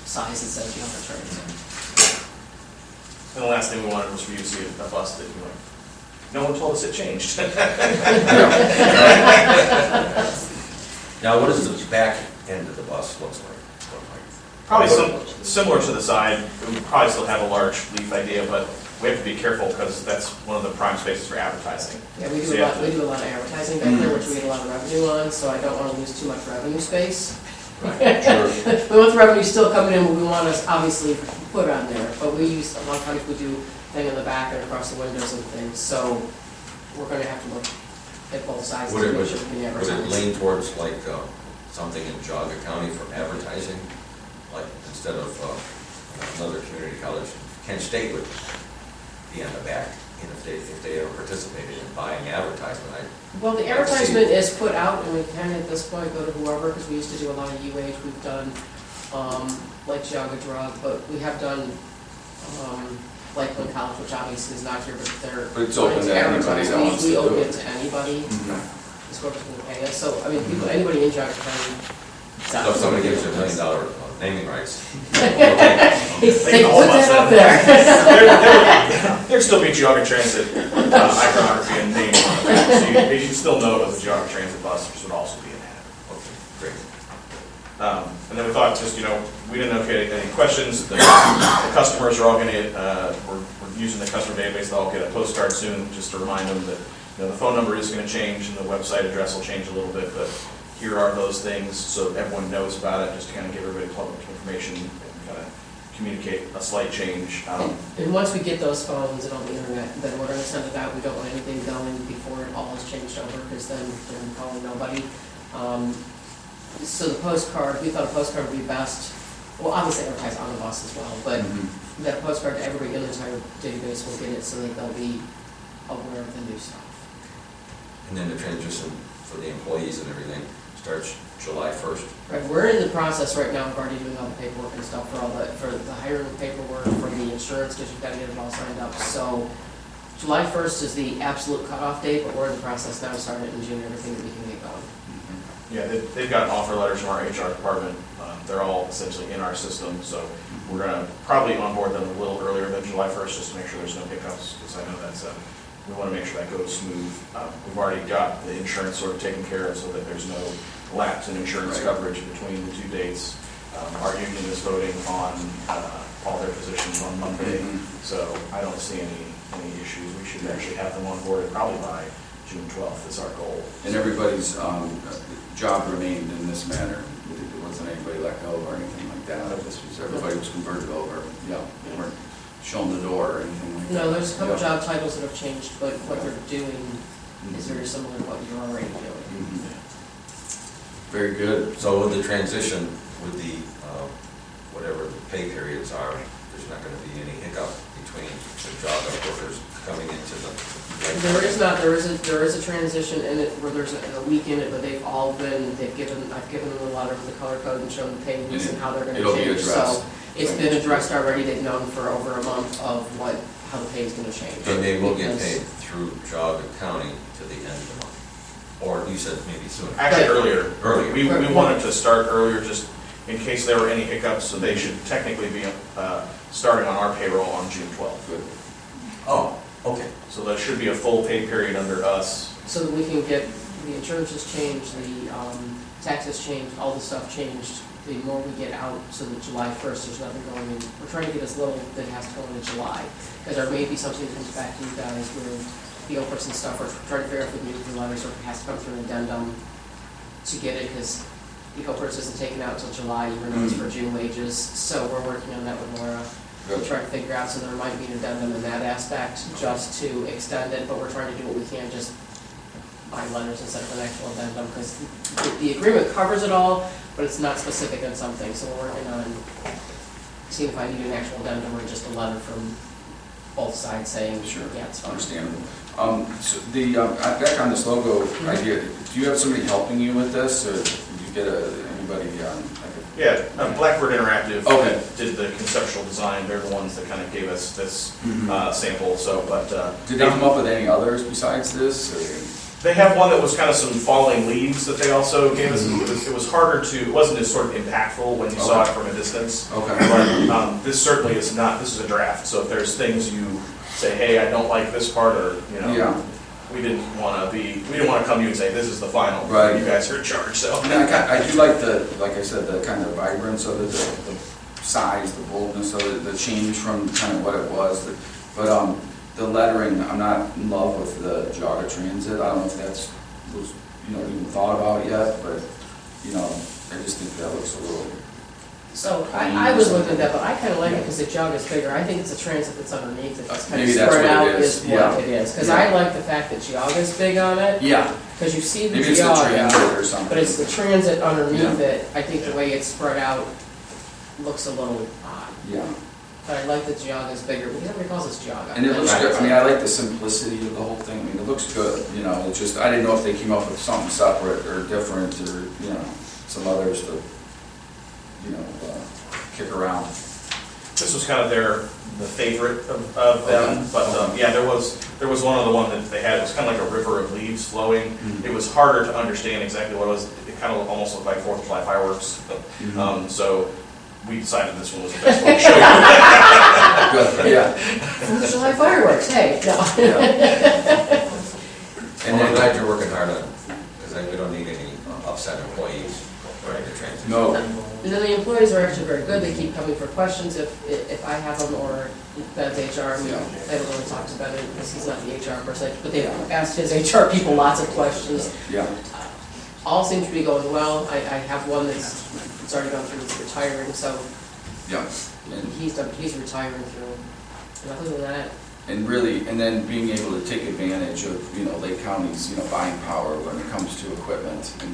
size that says Geauga Transit. And the last thing we wanted was for you to see a bus that you like, no one told us it changed. Now, what does the back end of the bus look like? Probably similar to the side, we would probably still have a large leaf idea, but we have to be careful because that's one of the prime spaces for advertising. Yeah, we So do you a have lot, we to- do a lot of advertising back there, which we get a lot of revenue on, so I don't want to lose too much revenue space. Right, sure. We want the revenue still coming in, but we want to obviously put on there, but we use, a lot of times we do thing in the back and across the windows and things, so we're gonna have to look at both sides to Would it, make would sure we can it advertise. lean towards like something in Geauga County for advertising? Like instead of another community college, Kent State would be on the back, you know, if they ever participated in buying advertisement. Well, the advertisement is put out, and we can at this point go to whoever, because we used to do a lot of UH, we've done, like Geauga Drug, but we have done, Lakeland College, which obviously is not here, but they're. But it's open to anybody that wants to We do open it. it to anybody, is whoever's gonna pay us, so, I mean, people, anybody in Geauga County. So if somebody gives you $1 million naming rights, They put that up there. There'd still be Geauga Transit iconography and name on the back, so you should still know it was a Geauga Transit bus, which would also be an ad. okay, great. And then we thought, just, you know, we didn't know if you had any questions. The customers are all going to, we're using the customer database, they'll all get a postcard soon, just to remind them that, you know, the phone number is going to change and the website address will change a little bit, but here are those things, so everyone knows about it, just to kind of give everybody public information and kind of communicate a slight change. And once we get those phones and on the internet, then we're gonna send it out, we don't want anything going before it all is changed over, because then we're calling nobody. So the postcard, we thought a postcard would be best, well, obviously advertise on the bus as well, but that postcard to everybody in the entire database will get it, so that they'll be aware of the new stuff. And then the transition for the employees and everything starts July 1st. Right, we're in the process right now of already doing all the paperwork and stuff for all the, for the hiring paperwork, for the insurance, because you've got to get it all signed up. So July 1st is the absolute cutoff date, but we're in the process now, starting in June, everything that we can get going. Yeah, they've gotten offer letters from our HR department. They're all essentially in our system, so we're going to probably onboard them a little earlier than July 1st, just to make sure there's no hiccups, because I know that's, we want to make sure that goes smooth. We've already got the insurance sort of taken care of, so that there's no lapse in insurance coverage between the two dates. Our union is voting on all their positions on Monday, so I don't see any any issues. We should actually have them on board probably by June 12th is our goal. And everybody's job remained in this manner. There wasn't anybody let go or anything like that. Everybody was converted over. Yeah, they weren't shown the door or anything like that. No, there's a couple Yeah. job titles that have changed, but what they're doing is very similar to what you're already doing. Mhm. Very good. So with the transition, with the, whatever the pay periods are, there's not gonna be any hiccup between the job workers coming into the. There is not, there is a transition in it where there's a week in it, but they've all been, I've given them a letter of the color code and shown the pay weeks and how they're gonna It'll be change. addressed. So it's been addressed already, they've known for over a month of how the pay is gonna change. And they will get Because- paid through Jog County to the end of the month. Or you said maybe sooner. Actually, earlier. Earlier. We wanted to start earlier, just in case there were any hiccups, so they should technically be starting on our payroll on June 12th. Good. Oh, okay. So there should be a full pay period under us. So that we can get, the insurance has changed, the taxes changed, all the stuff changed. The more we get out, so that July 1st, there's nothing going in. We're trying to get as little that has to go into July. Because there may be something that comes back to you guys with the Oprahs and stuff, or trying to figure out if we need the letters, or if it has to come through an addendum to get it, because the Oprahs isn't taken out until July, even though it's for June wages. So we're working on that with Laura. to try to figure out, so there might be an addendum in that aspect, just to extend it, but we're trying to do what we can, just by letters instead of an actual addendum, because the agreement covers it all, but it's not specific on something, so we're working on seeing if I need an actual addendum or just a letter from both sides saying, Sure, yeah, it's fine. understandable. So back on this logo idea, do you have somebody helping you with this, or did you get anybody, Yeah, Blackbird Interactive Okay. did the conceptual design. They're the ones that kind of gave us this sample, so, but. Did they come up with any others besides this, or? They have one that was kind of some falling leaves that they also gave us. It was harder to, it wasn't as sort of impactful when you saw it from a distance. Okay. But this certainly is not, this is a draft, so if there's things you say, hey, I don't like this part, or, you know, Yeah. we didn't want to come to you and say, this is the final. Right. You guys are in charge, so. I mean, I do like like I said, the kind of vibrance of it, the size, the boldness of it, the change from kind of what it was. But the lettering, I'm not in love with the Jaga Transit. I don't know if was even thought about yet, but, I just think that looks a little. So I was looking at that, but I kind of like it because the jog is bigger. I think it's a transit that's underneath it, that's kind of Maybe that's spread what out it is. is what Yeah. it is. Because Yeah. I like the fact that jog is big on it, Yeah. because you see the Maybe it's the jog, transit or something. but it's the transit underneath Yeah. it. I think the way it's spread out looks a little odd. Yeah. But I like that jog is bigger, because everybody calls us jog. And it looks good. I mean, I like the simplicity of the whole thing. I mean, it looks good, it's just, I didn't know if they came up with something separate or different or, some others to, kick around. This was kind of the favorite of them, Okay. but yeah, there was one other one that they had. It was kind of like a river of leaves flowing. Mhm. It was harder to understand exactly what it was. It kind of almost looked like 4th of July fireworks. So we decided this one was the best one to show you. Good, yeah. 4th of July fireworks, hey, no. And I'm glad you're working hard on it, because we don't need any upset employees during the transition. No. And then the employees are actually very good, they keep coming for questions if I have them, or Ben's HR, I don't really talk to Ben because he's not the HR person, but they've asked his HR people lots of questions. Yeah. All seems to be going well. I have one that's already gone through, he's retiring, so Yeah. And he's retiring through. And other than that, And really, and then being able to take advantage of, Lake County's, buying power when it comes to equipment and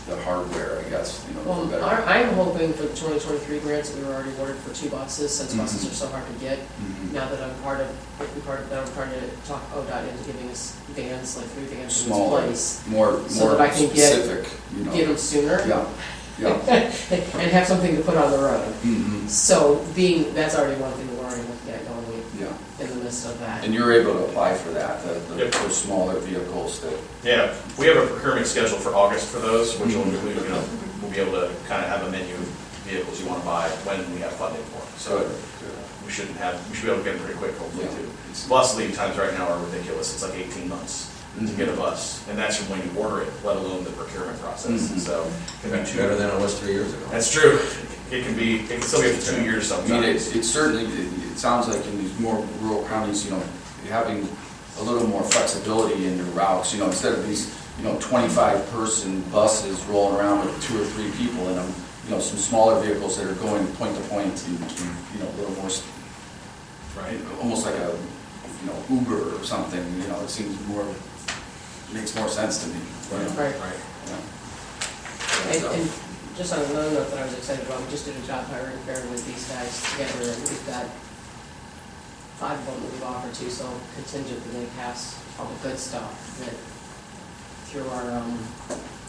the hardware, I guess, well, better. I'm hoping for the 2023 grants that we were already awarded for 2 buses, since buses are so hard to get. Mhm. Now that I'm part of that, I'm trying to talk ODOT into giving us vans, like 3 vans in Smaller, this place. more So that I can get- specific, Get them sooner. Yeah, yeah. And have something to put on the road. Mhm. So that's already one thing we're already looking at going Yeah. in the midst of that. And you're able to apply for that, Yep. those smaller vehicles that. Yeah, we have a procurement schedule for August for those, which will include, we'll be able to kind of have a menu of vehicles you want to buy when we have funding for them. So we should be able to get them pretty quick, hopefully, Yeah. too. Bus lead times right now are ridiculous. It's like 18 months to get a bus, and that's from when you order it, let alone the procurement process. Mhm. So it can be Better than it was 3 years ago. That's true. It can still be up to 2 years I mean, sometimes. it certainly, it sounds like in these more rural counties, having a little more flexibility in your routes, you know, instead of these, you know, 25-person buses rolling around with 2 or 3 people in them, you know, some smaller vehicles that are going point to point and, you know, a little more, right, almost like a, you know, Uber or something, you know, it seems more, makes more sense to me. Right. Yeah. And just on another note that I was excited about, we just did a job hiring fair with these guys together, and we've got 5 of them that we've offered to, so contingent that they pass all the good stuff, that through our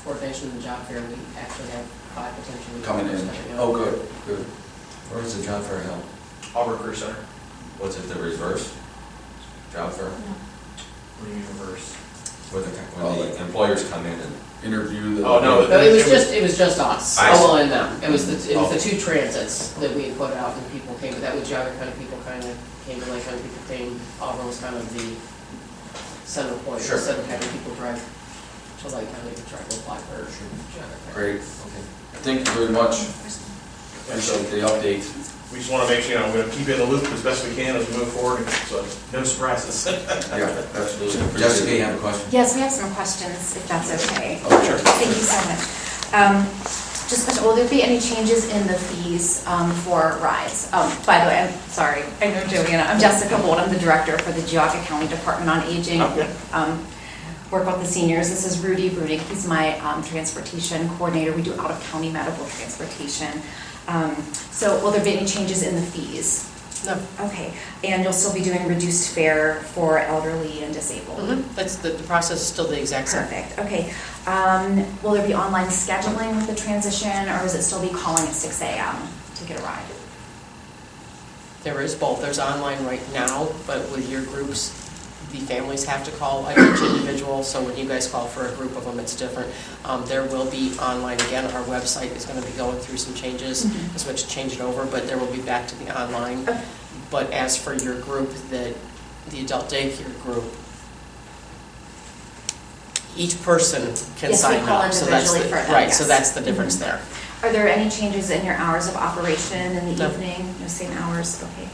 coordination of the job fair, we actually have 5 potentially. Coming in. Yeah. Oh, good, good. Where is the job fair held? Auburn Career Center. What's it, the reverse? Job fair? What do you mean reverse? Where the employers come in and Interview the. Oh, no. No, it was just us, I see. well, and them. It was the 2 transits that we had put out, and people came, but that was Geauga County people kind of came to Lake County, people came, Auburn was kind of the center point, Sure. instead of having people drive to Lake County to try to apply for Geauga County. Great. okay. Thank you very much. Appreciate the update. We just want to make sure, you know, we're going to keep you in the loop as best we can as we move forward, so no surprises. Yeah, absolutely. Jessica, you have a question? Yes, we have some questions, if that's okay. Oh, sure. Thank you so much. Just a question, will there be any changes in the fees for rides? By the way, I'm sorry, I know Joanna, I'm Jessica Bolt, I'm the director for the Geauga County Department on Aging. Okay. Work with the seniors. This is Rudy Brudig, he's my transportation coordinator. We do out-of-county medical transportation. So will there be any changes in the fees? No. Okay, and you'll still be doing reduced fare for elderly and disabled? That's, the process is still the exact same. Perfect, okay. Will there be online scheduling with the transition, or is it still be calling at 6 a.m. to get a ride? There is both. There's online right now, but with your groups, the families have to call each individual, so when you guys call for a group of them, it's different. There will be online again. Our website is going to be going through some changes, as we have to change it over, but there will be back to the online. Okay. But as for your group, the adult daycare group, each person can Yes, we sign call up. So that's individually the, for them, right, yes. so that's the difference there. Are there any changes in your hours of operation in the No. evening? No, same hours, okay.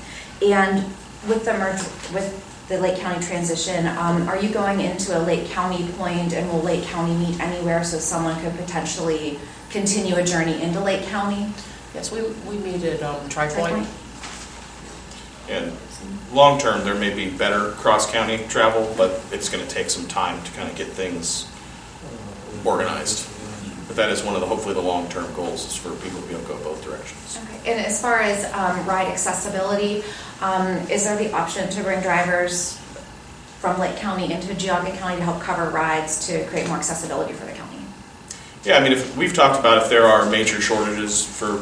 And with the merge, with the Lake County transition, are you going into a Lake County point, and will Lake County meet anywhere so someone could potentially continue a journey into Lake County? Yes, we meet at Tri-Point. And long-term, there may be better cross-county travel, but it's going to take some time to kind of get things organized. But that is one of the, hopefully the long-term goals, is for people to be able to go both directions. Okay, and as far as ride accessibility, is there the option to bring drivers from Lake County into Geauga County to help cover rides to create more accessibility for the county? Yeah, I mean, if we've talked about if there are major shortages for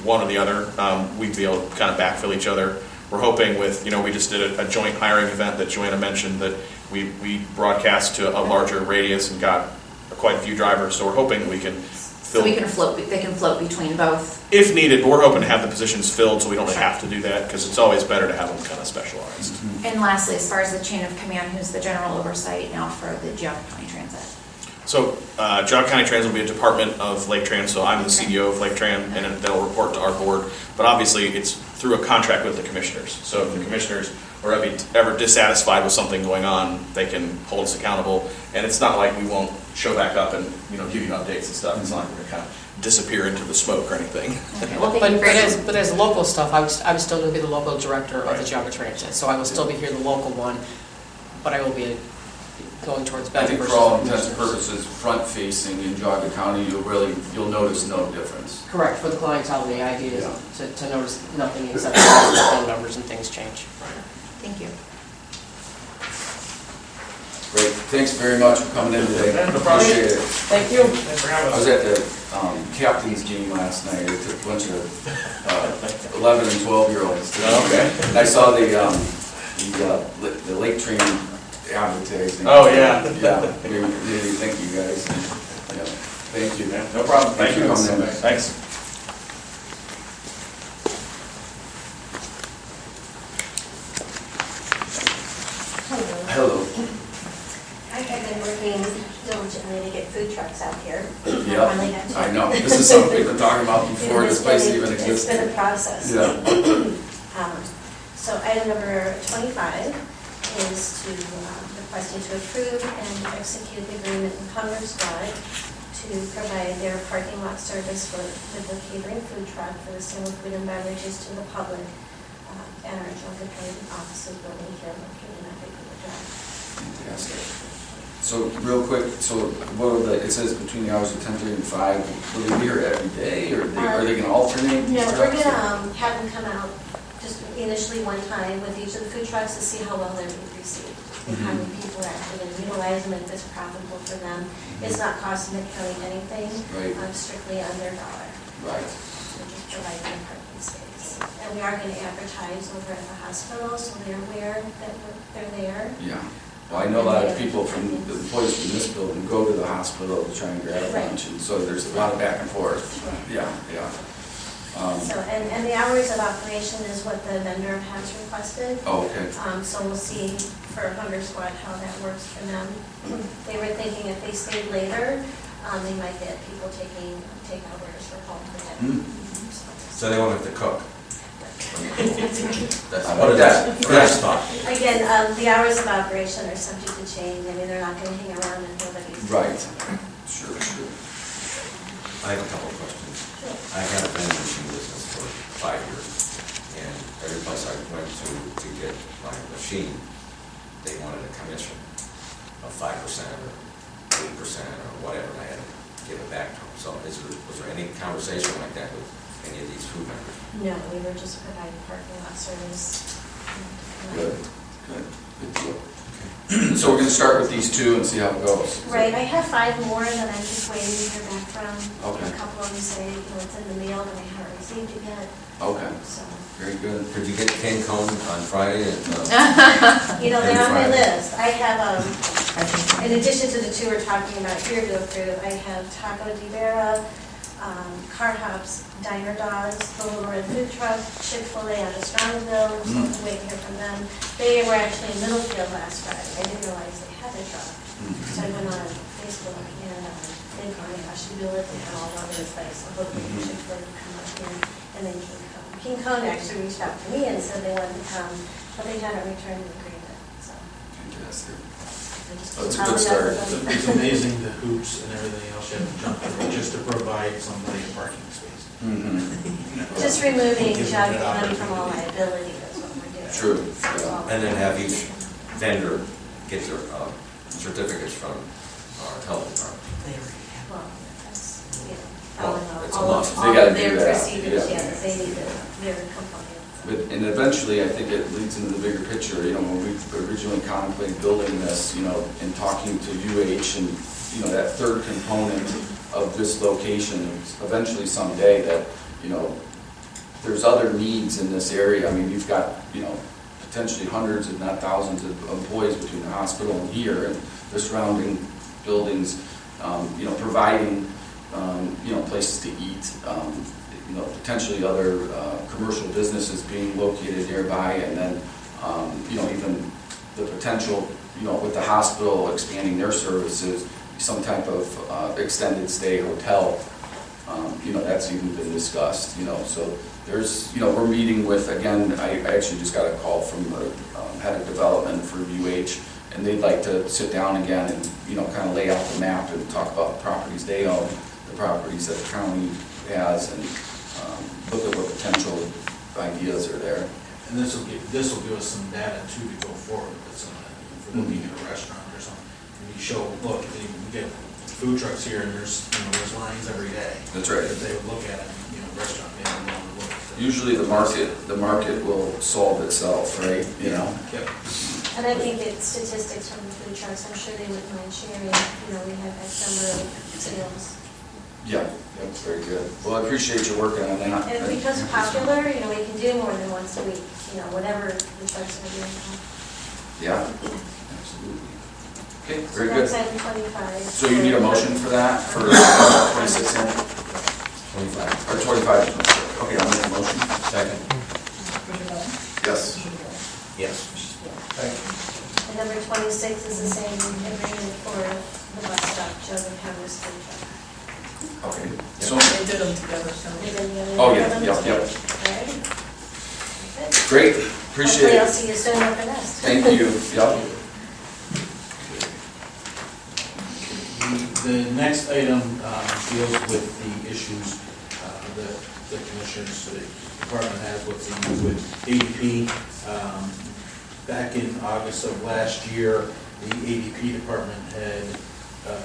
one or the other, we'd be able to kind of backfill each other. We're hoping with, you know, we just did a joint hiring event that Joanna mentioned, that we broadcast to a larger radius and got quite a few drivers, so we're hoping we can fill. So we can float, they can float between both? If needed, but we're hoping to have the positions filled so we don't have to do that, because it's always better to have them kind of specialized. And lastly, as far as the chain of command, who's the general oversight now for the Geauga County Transit? So, Geauga County Transit will be a department of Lake Tran, so I'm the CEO of Lake Tran, and they'll report to our board. But obviously, it's through a contract with the commissioners. So if the commissioners are ever dissatisfied with something going on, they can hold us accountable. And it's not like we won't show back up and, you know, give you updates and stuff. It's not going to kind of disappear into the smoke or anything. Okay, well, thank you very much. But as local stuff, I was still going to be the local director of the Geauga Transit, so I will still be here, the local one, but I will be going towards I better think versus. for all intents and purposes, front-facing in Geauga County, you'll notice no difference. Correct, for the clientele, the idea is to notice nothing except for the phone numbers and things change. Thank you. Great, thanks very much for coming in today. No problem. Appreciate it. Thank you. Thanks for having I us. was at the captain's game last night. It took a bunch of 11 and 12-year-olds. Okay. And I saw the Lake Train advertising. Oh, yeah. Yeah, really thank you guys. Yeah, thank you. No problem. Thanks for coming in. Thanks. Hello. I've been working diligently to get food trucks out here. Yeah, Finally got to- I know. This is something we've been talking about before this place even It's been a existed. process. Yeah. So item number 25 is to request you to approve and execute the agreement with Hunger Squad to provide their parking lot service with the catering food truck for the sale of food and beverages to the public at our Angelica County offices building here located at Vancouver Drive. Fantastic. So real quick, so what are the, it says between the hours of 10:30 and 5, will they be here every day, or are they gonna alternate these No, trucks? we're gonna have them come out just initially one time with each of the food trucks to see how well they're being received and how many people are actually gonna utilize them, if it's profitable for them. It's not costing the county anything, Right. Strictly on their dollar. Right. We're just providing a parking space. And we are gonna advertise over at the hospital, so they're aware that they're there. Yeah. Well, I know a lot of people from, the employees from this building go to the hospital to try and grab Right. lunch, and so there's a lot of back and forth. Yeah, yeah. So, and the hours of operation is what the vendor has requested. Oh, okay. So we'll see for Hunger Squad how that works for them. They were thinking if they stayed later, they might get people taking takeout orders for home for them. So they won't have to cook. That's I what like it that. is. Nice thought. Again, the hours of operation are subject to change. I mean, they're not gonna hang around and nobody's. Right. Sure, sure. I have a couple of questions. I have been in the machine business for 5 years, and every place I went to get my machine, they wanted a commission of 5% or 8% or whatever, and I had to give it back to them. So was there any conversation like that with any of these food vendors? No, we were just providing parking lot service. Good, good, good deal. So we're gonna start with these two and see how it goes. Right, I have 5 more that I'm just waiting to hear back from. Okay. A couple of them say, it's in the mail, but I haven't received it yet, Okay, so. very good. Did you get cane cone on Friday? They're on my Friday. list. I have, in addition to the 2 we're talking about here to approve, I have Taco Di Vera, Car Hops, Diner Dogs, the Little Red Food Truck, Chick-fil-A out of Strongsville, so I'm waiting to hear from them. They were actually in Middlefield last Friday. I didn't realize they had a truck. So I went on Facebook and they told me I should do it, they had all over the place. So hopefully Chick-fil-A will come up here and then King Kong. King Kong actually reached out to me and said they wanted to come, but they hadn't returned the agreement, so. Fantastic. I just That's a followed good up start. with them. It's amazing the hoops and everything else you have to jump through just to provide somebody a parking space. Just removing junk money from all liability, that's what we're doing. True, That's all. And then have each vendor get their certificates from our health department. Well, that's, Well, following it's a all must. of They gotta do their that, procedures, yeah. yes, they need to, they're compliant. And eventually, I think it leads into the bigger picture, when we originally contemplated building this, and talking to UH and, that third component of this location, eventually someday that, there's other needs in this area. I mean, you've got, potentially hundreds, if not thousands of employees between the hospital and here and the surrounding buildings, providing, places to eat, potentially other commercial businesses being located nearby, and then, even the potential, with the hospital expanding their services, some type of extended stay hotel, that's even been discussed, so there's, we're meeting with, again, I actually just got a call from the head of development for UH, and they'd like to sit down again and, kind of lay out the map and talk about the properties they own, the properties that the county has, and look at what potential ideas are there. And this will give us some data too to go forward with some, if we're looking at a restaurant or something. And you show, look, we get food trucks here and there's lines every day. That's right. If they would look at it, restaurant, they don't want to look at it. Usually the market will solve itself, right, Yep. And I think it's statistics from the food trucks, I'm sure they wouldn't mind sharing, we have X number of sales. Yeah, that's very good. Well, I appreciate you working on that. And if it becomes popular, we can do more than once a week, whatever the trucks are doing. Yeah, absolutely. Okay, So very good. that's item 25. So you need a motion for that, for 26 and 25. or 25? Okay, I'll make a motion. Second. Yes. Yes. And number 26 is the same agreement for the bus stop, Joseph Hammer's food truck. Okay. So, They did them together, so. They did the other Oh, yeah, one? yep. All right. great. Appreciate Hopefully I'll it. see you soon after this. Thank you. Yep. The next item deals with the issues that the commissioners, the department has with ADP. Back in August of last year, the ADP department had,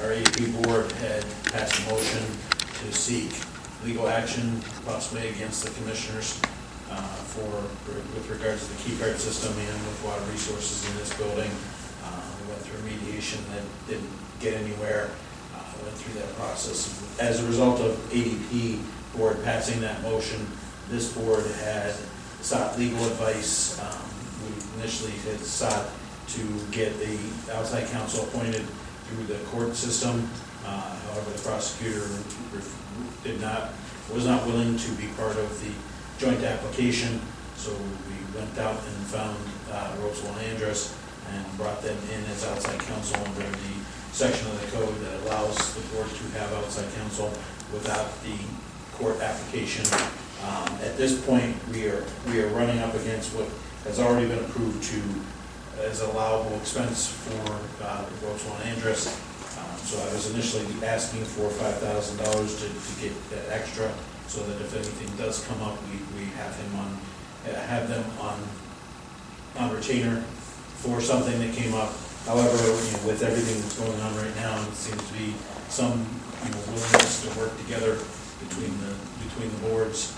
our ADP board had passed a motion to seek legal action possibly against the commissioners with regards to the key card system and with water resources in this building. We went through mediation that didn't get anywhere. Went through that process. As a result of ADP board passing that motion, this board had sought legal advice. We initially had sought to get the outside counsel appointed through the court system. However, the prosecutor was not willing to be part of the joint application, so we went out and found Roswell and Andrus and brought them in as outside counsel under the section of the code that allows the board to have outside counsel without the court application. At this point, we are running up against what has already been approved as allowable expense for Roswell and Andrus. So I was initially asking for $5,000 to get that extra, so that if anything does come up, we have them on retainer for something that came up. However, with everything that's going on right now, it seems to be some willingness to work together between the boards.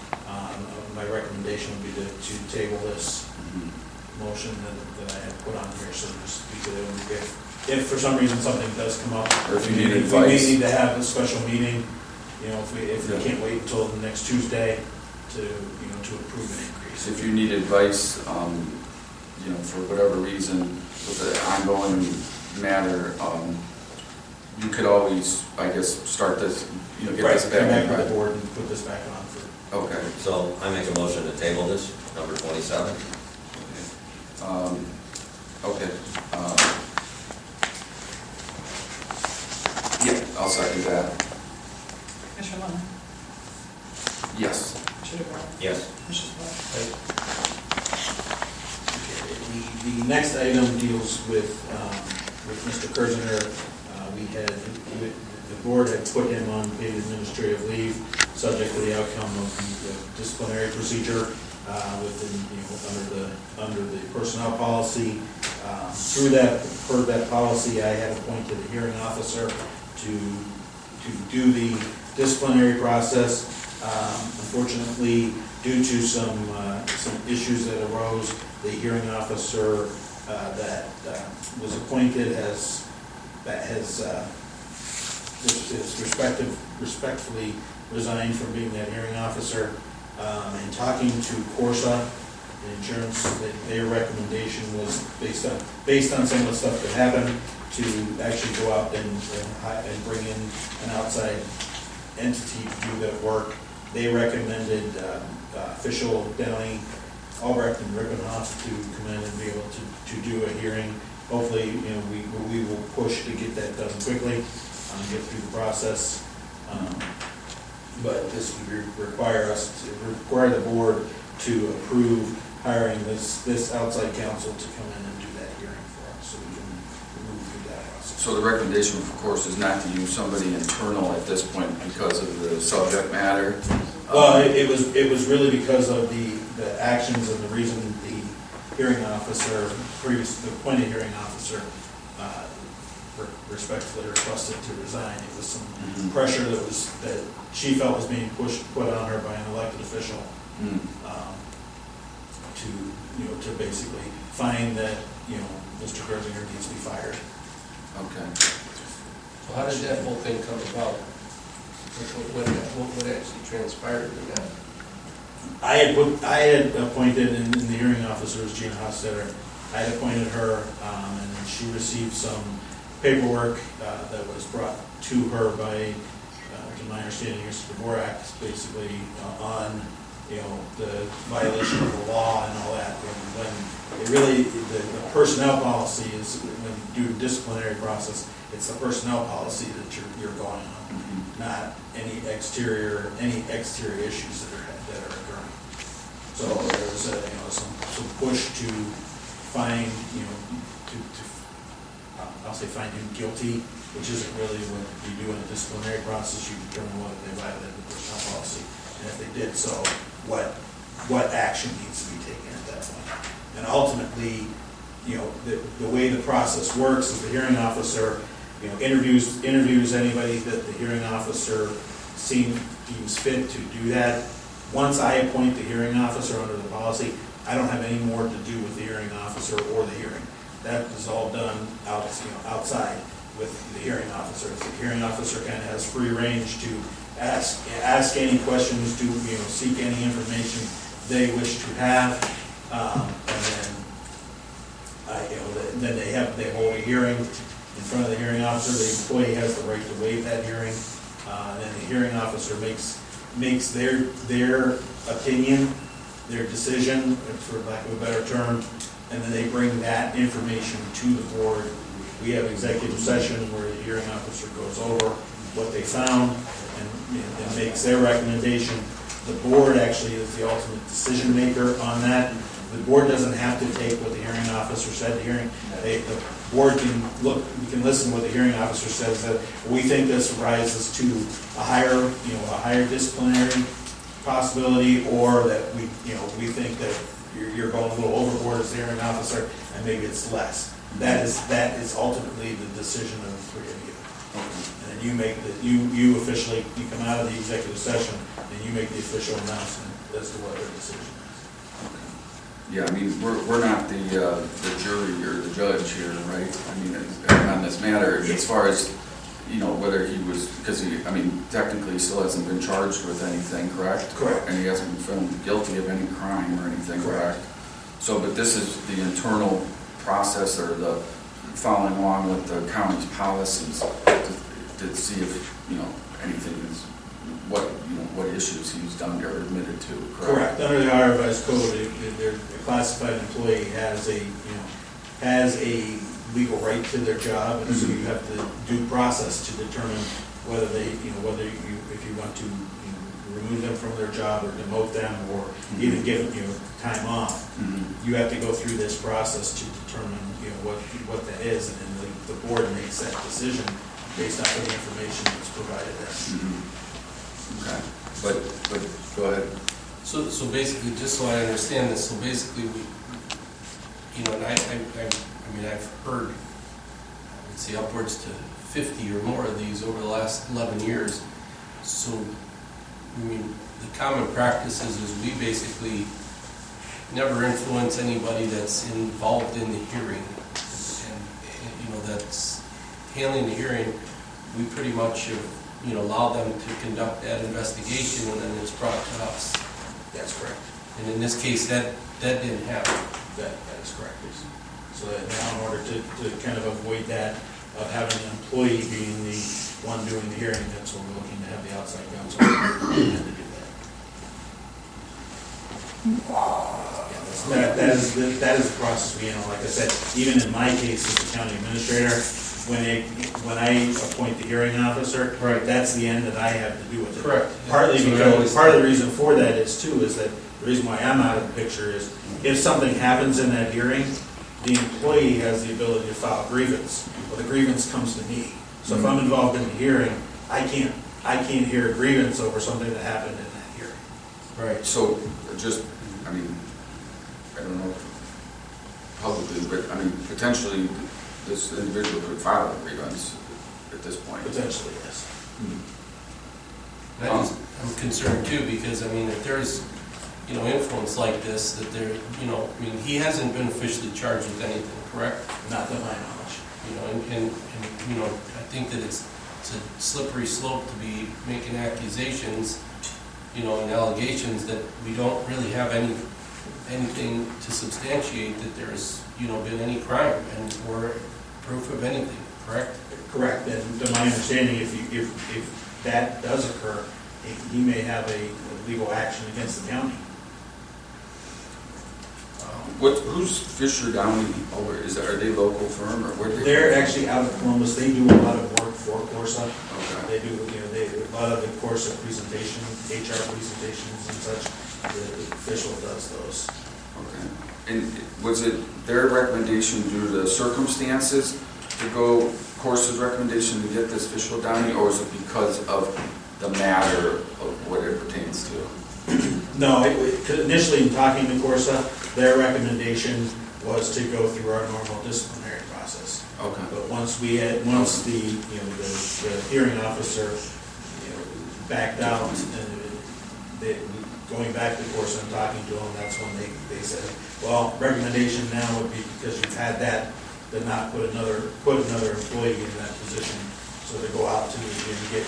My recommendation would be to table this motion that I had put on here, so just because if for some reason something does come up, Or if you need we advice. may need to have a special meeting. If we can't wait until the next Tuesday to approve an increase. If you need advice, for whatever reason, with the ongoing matter, you could always, I guess, start this, get this back. Come back to the board and put this back on for. Okay. So I make a motion to table this, number 27. Okay. Yeah, I'll second that. Commissioner Lennon? Yes. Commissioner DeBoer? Yes. Commissioner Spillier? The next item deals with Mr. Kerzinger. The board had put him on paid administrative leave, subject to the outcome of the disciplinary procedure under the personnel policy. Per that policy, I had appointed a hearing officer to do the disciplinary process. Unfortunately, due to some issues that arose, the hearing officer that was appointed has respectfully resigned from being that hearing officer. And talking to Corsa, the insurance, their recommendation was based on some of the stuff that happened, to actually go out and bring in an outside entity to do that work. They recommended official Downey, Albrecht, and Rippenhoff to come in and be able to do a hearing. Hopefully, we will push to get that done quickly, get through the process. But this would require the board to approve hiring this outside counsel to come in and do that hearing for us, so we can move through that process. So the recommendation, of course, is not to use somebody internal at this point because of the subject matter? Well, it was really because of the actions and the reason the hearing officer, the appointed hearing officer, respectfully requested to resign. It was some pressure that she felt was being put on her by an elected official to basically find that Mr. Kerzinger needs to be fired. Okay. So how did that whole thing come about? What actually transpired in that? I had appointed, and the hearing officer was Gina Hofstetter. I had appointed her, and she received some paperwork that was brought to her by, to my understanding, Mr. Dvorak, basically on the violation of the law and all that. When it really, the personnel policy is, when you do a disciplinary process, it's the personnel policy that you're going on, not any exterior issues that are occurring. So there was some push to find, I'll say find him guilty, which isn't really what you do in a disciplinary process. You determine whether they violated the personnel policy, and if they did so, what action needs to be taken at that point. And ultimately, the way the process works is the hearing officer, interviews anybody that the hearing officer deems fit to do that. Once I appoint the hearing officer under the policy, I don't have any more to do with the hearing officer or the hearing. That is all done outside with the hearing officer. The hearing officer kind of has free range to ask any questions, to seek any information they wish to have, and then they hold a hearing in front of the hearing officer. The employee has the right to waive that hearing, and then the hearing officer makes their opinion, their decision, for lack of a better term, and then they bring that information to the board. We have executive session where the hearing officer goes over what they found and makes their recommendation. The board actually is the ultimate decision maker on that. The board doesn't have to take what the hearing officer said. The board can listen to what the hearing officer says, that we think this rises to a higher disciplinary possibility, or that we think that you're going a little overboard as the hearing officer, and maybe it's less. That is ultimately the decision of the three of you. And then you officially, you come out of the executive session, and you make the official announcement as to what their decision is. Yeah, I mean, we're not the jury or the judge here, right? I mean, on this matter, as far as, whether he was, because technically he still hasn't been charged with anything, correct? Correct. And he hasn't been found guilty of any crime or anything, correct? So, but this is the internal process, or the following along with the county's policies to see if, anything is, what issues he's done or admitted to, correct? Correct. Under the RFI's code, a classified employee has a legal right to their job, and so you have the due process to determine whether if you want to remove them from their job or demote them, or even give time off. You have to go through this process to determine what that is, and then the board makes that decision based off of the information that's provided there. Okay, but go ahead. So basically, just so I understand this, so basically and I've heard, I would say upwards to 50 or more of these over the last 11 years. So, the common practice is we basically never influence anybody that's involved in the hearing. And that's handling the hearing, we pretty much have allow them to conduct that investigation, and then it's brought to us. That's correct. And in this case, that didn't happen. That is correct. So that now, in order to kind of avoid that, of having an employee being the one doing the hearing, that's what we're looking to have the outside counsel to do that. That is the process we like I said, even in my case as the county administrator, when I appoint the hearing officer, that's the end that I have to do with it. Correct. Partly because, part of the reason for that is that the reason why I'm out of the picture is if something happens in that hearing, the employee has the ability to file a grievance. Well, the grievance comes to me. So if I'm involved in the hearing, I can't hear a grievance over something that happened in that hearing. Right. So just, I don't know publicly, but potentially this individual could file a grievance at this point. Potentially, yes. I'm concerned too, because if there's influence like this, that there, he hasn't been officially charged with anything, correct? Not to my knowledge. And I think that it's a slippery slope to be making accusations, and allegations that we don't really have anything to substantiate that there's, been any crime or proof of anything, correct? Correct, and to my understanding, if that does occur, he may have a legal action against the county. Who's Fisher Downey over, are they local firm or where? They're actually out of Columbus, they do a lot of work for Corsa. Okay. They do, a lot of the Corsa presentation, HR presentations and such, the official does those. Okay. And was it their recommendation due to the circumstances to go, Corsa's recommendation to get this Fisher Downey, or was it because of the matter of what it pertains to? No, initially in talking to Corsa, their recommendation was to go through our normal disciplinary process. Okay. But once the hearing officer, backed out, and going back to Corsa and talking to them, that's when they said, well, recommendation now would be, because you've had that, to not put another employee in that position, so to go out to and get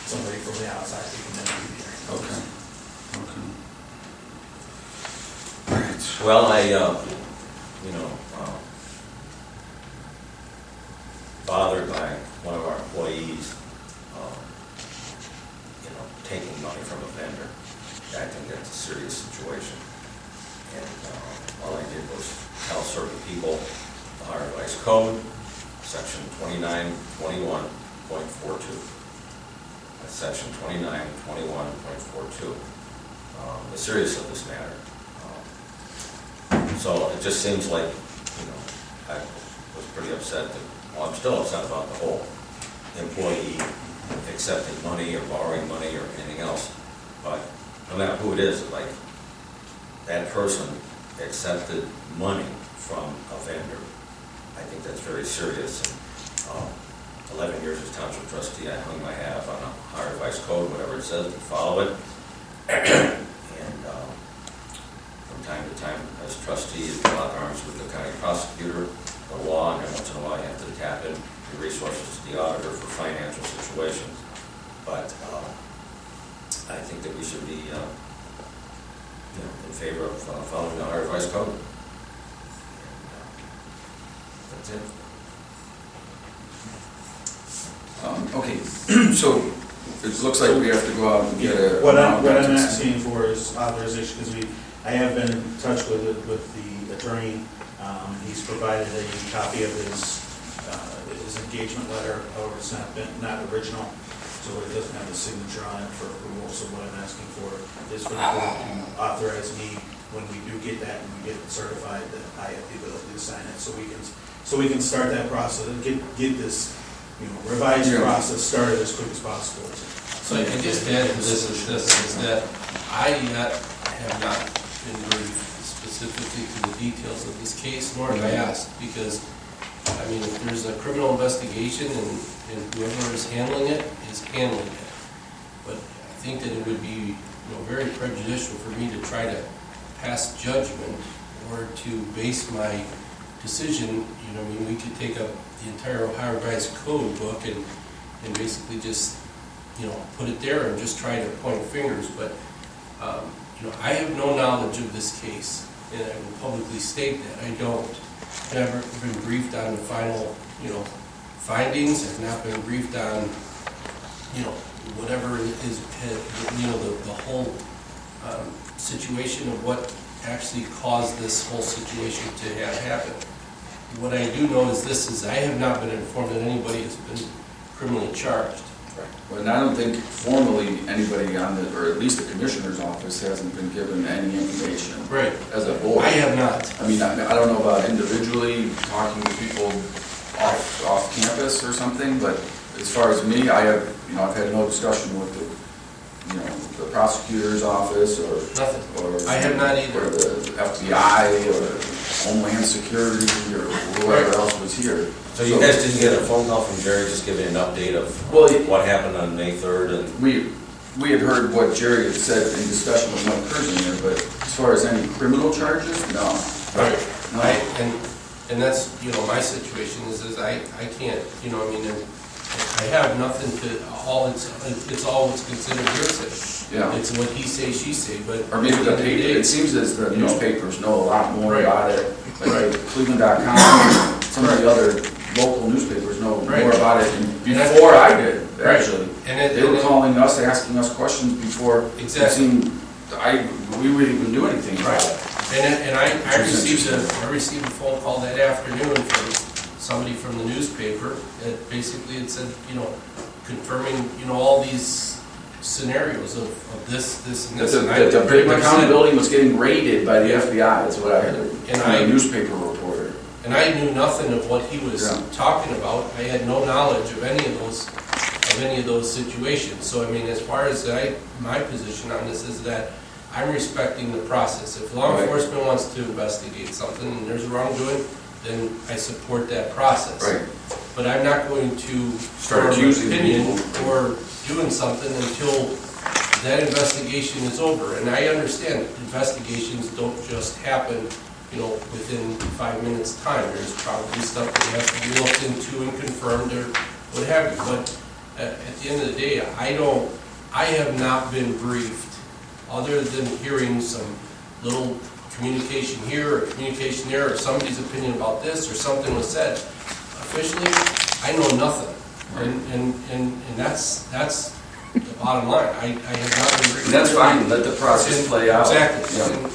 somebody from the outside to come in and do the hearing. Okay. Okay. Well, bothered by one of our employees, taking money from a vendor. I think that's a serious situation. And all I did was tell certain people the Ohio Revised Code, section 2921.42. That's section 2921.42. The seriousness of this matter. So it just seems like, I was pretty upset that, I'm still upset about the whole employee accepting money or borrowing money or anything else. But no matter who it is, like, that person accepted money from a vendor. I think that's very serious. And 11 years as township trustee, I hung my hat up on a Ohio Revised Code, whatever it says, to follow it. And from time to time, as trustee, you lock arms with the county prosecutor, the law, and then once in a while you have to tap in your resources to the auditor for financial situations. But I think that we should be in favor of following the Ohio Revised Code. And, that's it. Okay, so it looks like we have to go out and get a... What I'm asking for is authorization, because I have been in touch with the attorney. He's provided a copy of his engagement letter, however, it's not original, so it doesn't have a signature on it for approval. So what I'm asking for is for the board to authorize me, when we do get that and we get it certified, that I have the ability to sign it, so we can start that process and get this revised process started as quick as possible. So I can just add to this is that I yet have not been briefed specifically to the details of this case, nor have I asked, because, if there's a criminal investigation and whoever is handling it is handling it. But I think that it would be, very prejudicial for me to try to pass judgment or to base my decision, we could take up the entire Ohio Revised Code book and basically just, put it there and just try to point fingers. But, I have no knowledge of this case, and I will publicly state that. I don't. I've never been briefed on the final, findings. I've not been briefed on, whatever is, the whole situation of what actually caused this whole situation to have happened. What I do know is I have not been informed that anybody has been criminally charged. Well, and I don't think formally anybody or at least the commissioner's office hasn't been given any information. Right. As a board. I have not. I don't know about individually talking to people off campus or something, but as far as me, I've had no discussion with the prosecutor's office or nothing. Or I have not either. Or the FBI or Homeland Security or whoever else was here. So you guys didn't get a phone call from Jerry just giving an update of what happened on May 3rd? And we had heard what Jerry had said in discussion with Mike Kirchner, but as far as any criminal charges, no. Right. No. And that's, my situation is I can't, I have nothing to, it's all what's considered hearsay. Yeah. It's what he say, she say, but. Or maybe the paper, it seems as the newspapers know a lot more Right. about it. Like Right. Cleveland.com, some of the other local newspapers know Right. more about it before I did, Right. actually. And They were calling us, asking us questions before. Exactly. We wouldn't even do anything about it. And I received a phone call that afternoon from somebody from the newspaper that basically had said, confirming, all these scenarios of this, and this. That the Brigham County building was getting raided by the FBI, is what I heard, And from a newspaper reporter. And I knew nothing of what he was Yeah. talking about. I had no knowledge of any of those situations. So I mean, as far as my position on this is that I'm respecting the process. If law Right. enforcement wants to investigate something and there's wrongdoing, then I support that process. Right. But I'm not going to Start form an accusing opinion people. or doing something until that investigation is over. And I understand that investigations don't just happen, within 5 minutes' time. There's probably stuff that has to be looked into and confirmed or what have you. But at the end of the day, I have not been briefed, other than hearing some little communication here or communication there, or somebody's opinion about this, or something was said. Officially, I know nothing. And that's the bottom line. I have not been briefed. And that's fine, let the process play out. Exactly. Yeah. And,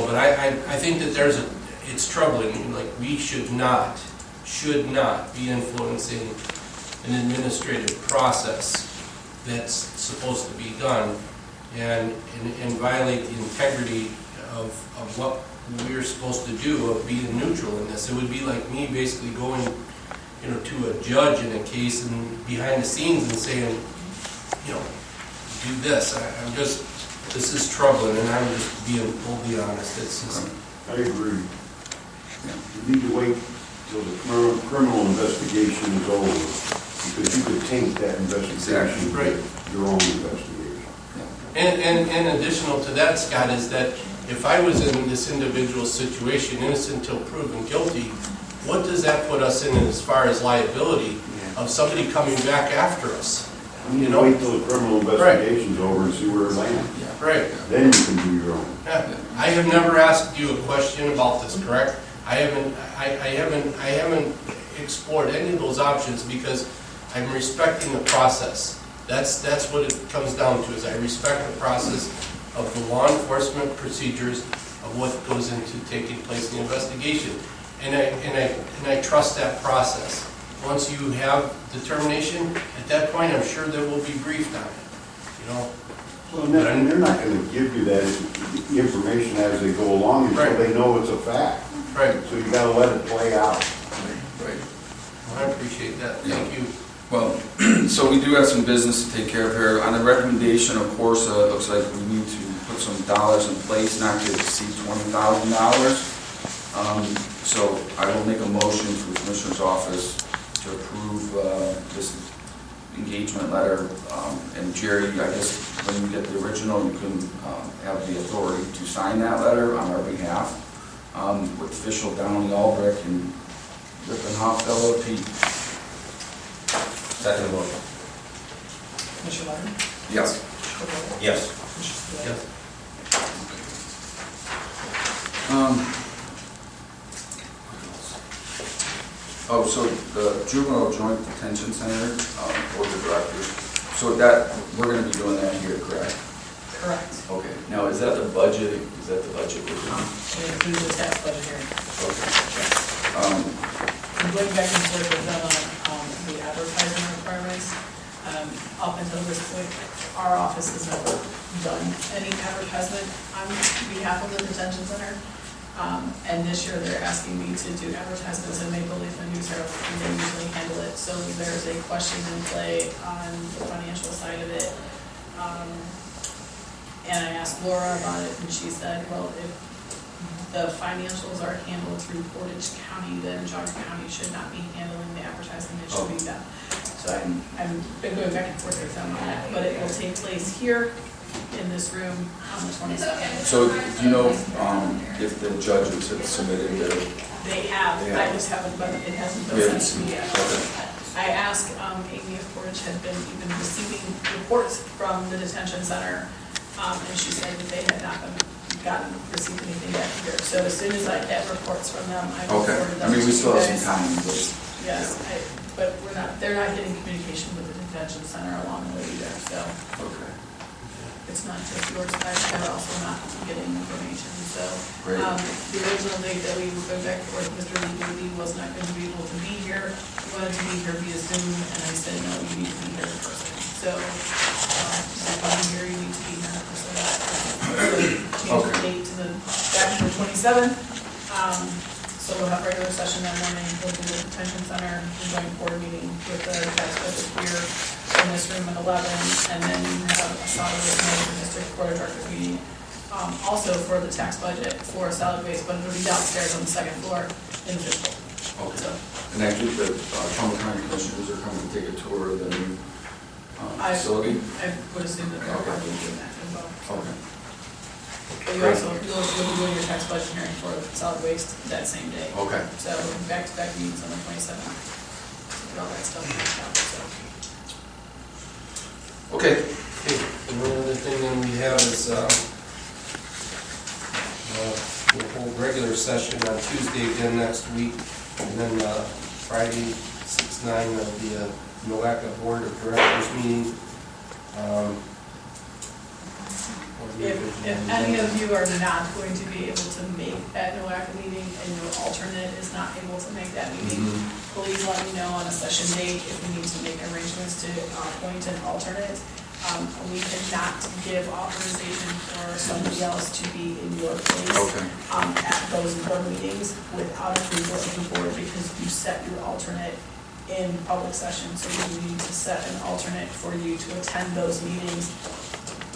but I think that it's troubling, like, we should not be influencing an administrative process that's supposed to be done and violate the integrity of what we're supposed to do, of being neutral in this. It would be like me basically going, to a judge in a case and behind the scenes and saying, do this. This is troubling, and I'm just being totally honest. It's just. I agree. You need to wait till the criminal investigation is over, because you could taint that investigation with your own investigation. And additional to that, Scott, is that if I was in this individual's situation, innocent until proven guilty, what does that put us in as far as liability of somebody coming back after us? You know, wait till the criminal investigation's over and see where it lands. Right. Then you can do your own. Yeah. I have never asked you a question about this, correct? I haven't explored any of those options because I'm respecting the process. That's what it comes down to, is I respect the process of the law enforcement procedures of what goes into taking place in the investigation. And I trust that process. Once you have determination, at that point, I'm sure that we'll be briefed on it, Well, and they're not gonna give you that information as they go along until they know it's a fact. Right. So you gotta let it play out. Right. Well, I appreciate that. Thank you. Well, so we do have some business to take care of here. On the recommendation, of course, it looks like we need to put some dollars in place, not to exceed $20,000. So I will make a motion for the Commissioner's Office to approve this engagement letter. And Jerry, I guess when you get the original, you can have the authority to sign that letter on our behalf with official Downey Albrecht and Rippenhoff LLP. Second motion. Commissioner Martin? Yes. Yes. Commissioner Spillier? So the Juvenile Joint Detention Center, Board of Directors, so that, we're gonna be doing that here, correct? Correct. Okay, now, is that the budget, we're doing? It includes the tax budget hearing. Okay. I'm going back and forth with them on the advertising requirements. Up until this point, our office has never done any advertisement on behalf of the detention center. And this year, they're asking me to do advertisements in Maple Leaf and News Herald, and they usually handle it. So there's a question in play on the financial side of it. And I asked Laura about it, and she said, well, if the financials are handled through Portage County, then Johnson County should not be handling the advertising, it should be them. So I'm been going back and forth with them on that, but it will take place here in this room on the 22nd. So, do you know if the judges have submitted their? They have, I just haven't, but it hasn't been sent to me yet. Okay. I asked Amy if Portage had been even receiving reports from the detention center, and she said that they had not received anything yet here. So as soon as I get reports from them, I will forward them to you guys. I mean, we still have some time, but. Yes, but they're not getting communication with the detention center along the way either, so. Okay. it's not just yours, they're also not getting information, so. Great. The original date that we were going back for Mr. Lee was not going to be able to be here. He wanted to be here via Zoom, and I said, no, you need to be here in person. So, if you be here, you need to be here in person. So, change the date to back to the 27th. So we'll have regular session that morning, we'll do the detention center, joint board meeting with the tax budget here in this room at 11, and then you have a solid waste management district board of directors meeting. Also for the tax budget for solid waste, but it'll be downstairs on the second floor in the fiscal. Okay. So, And I think that Trumbull County Commissioners are coming to take a tour of the new facility? I would assume that they're probably doing that as well. Okay. But you also, you'll be doing your tax budget hearing for solid waste that same day. Okay. So back-to-back meetings on the 27th. Get all that stuff worked out, so. Okay. Okay, and one other thing then we have is, we'll hold regular session on Tuesday again next week, and then Friday, 6/9 of the NOACA Board of Directors meeting. If any of you are not going to be able to make that NOACA meeting and your alternate is not able to make that meeting, please let me know on a session date if we need to make arrangements to appoint an alternate. We cannot give authorization for somebody else to be in your place at those board meetings without approval of the board because you set your alternate in public session. So you need to set an alternate for you to attend those meetings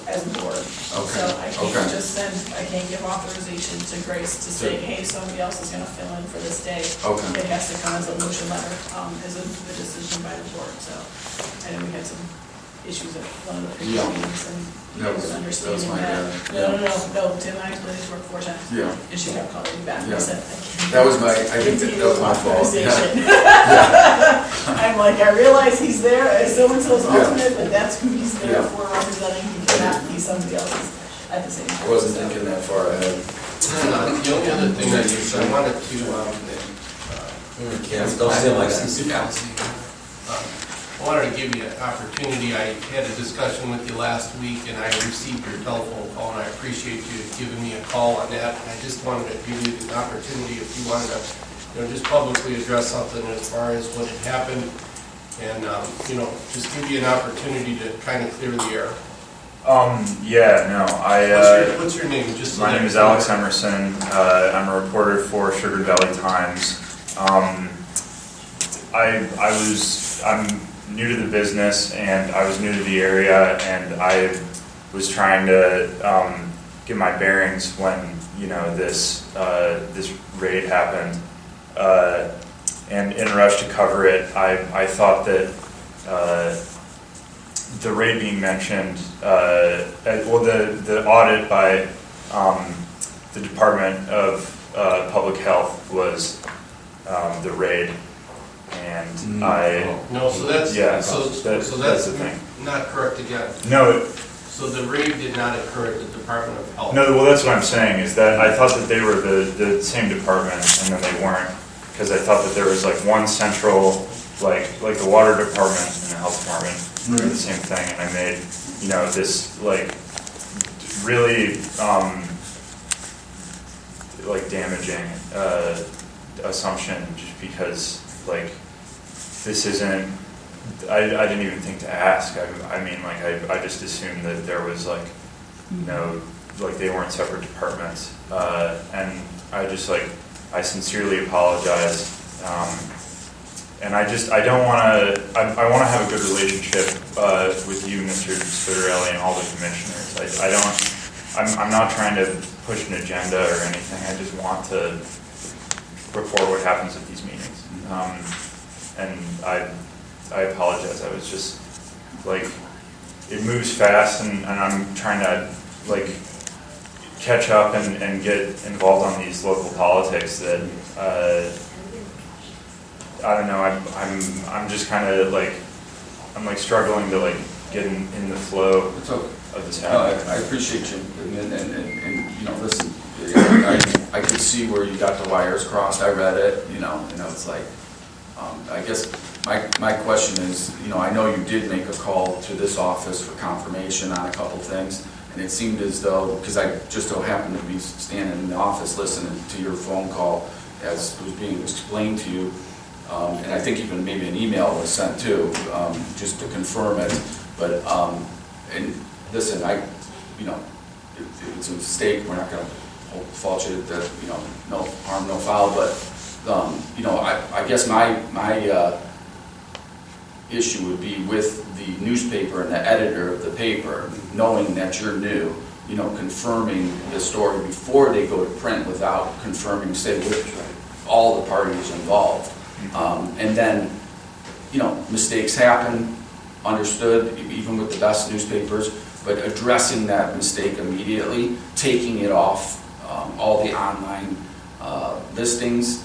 as a board. Okay. So I can't just I can't give authorization to Grace to say, hey, somebody else is gonna fill in for this day. Okay. It has to come as a motion letter, as a decision by the board, so. I know we had some issues at one of the previous meetings and you That was were understanding my that. bad. No, Tim, I explained his work 4 times. Yeah. And she kept calling me back, and Yeah. I said, I can't. That was I think that was my fault. Yeah. I'm like, I realize he's there as so-and-so's Yeah. alternate, but that's who he's there Yeah. for representing, he cannot be somebody else's at the same time. I wasn't thinking that far ahead. The only other thing that I wanted to, Don't say it like that. I wanted to give you an opportunity. I had a discussion with you last week, and I received your telephone call, and I appreciate you giving me a call on that. I just wanted to give you the opportunity, if you wanted to, just publicly address something as far as what had happened, and, just give you an opportunity to kind of clear the air. Yeah, no, What's your name? Just so my that- name is Alex Emerson. I'm a reporter for Sugar Valley Times. I'm new to the business and I was new to the area and I was trying to get my bearings when, this raid happened. And in a rush to cover it, I thought that the raid being mentioned, the audit by the Department of Public Health was the raid, and No, so that's, yeah, so that's that's the thing. not correct again. No, So the raid did not occur at the Department of Health? no, well, that's what I'm saying, is that I thought that they were the same department, and then they weren't, because I thought that there was like one central, like the water department and the health department were the same thing, and I made, this like really like damaging assumption, just because like this isn't, I didn't even think to ask. I just assumed that there was like, like they weren't separate departments. And I sincerely apologize. And I don't want to, I want to have a good relationship with you, Mr. Scudarelli, and all the commissioners. I'm not trying to push an agenda or anything. I just want to report what happens at these meetings. And I apologize. I was just like, it moves fast, and I'm trying to like catch up and get involved on these local politics that I don't know. I'm just kind of like, I'm like struggling to like get in the flow of this happening. I appreciate you, and listen, I could see where you got the wires crossed. I read it, it's like, I guess My question is, I know you did make a call to this office for confirmation on a couple things, and it seemed as though, because I just so happened to be standing in the office listening to your phone call as it was being explained to you, and I think even maybe an email was sent too, just to confirm it. But, and listen, it's a mistake, we're not gonna fault you that, no harm, no foul, but, I guess my issue would be with the newspaper and the editor of the paper, knowing that you're new, confirming the story before they go to print without confirming, say, with all the parties involved. And then, mistakes happen, understood, even with the best newspapers, but addressing that mistake immediately, taking it off all the online listings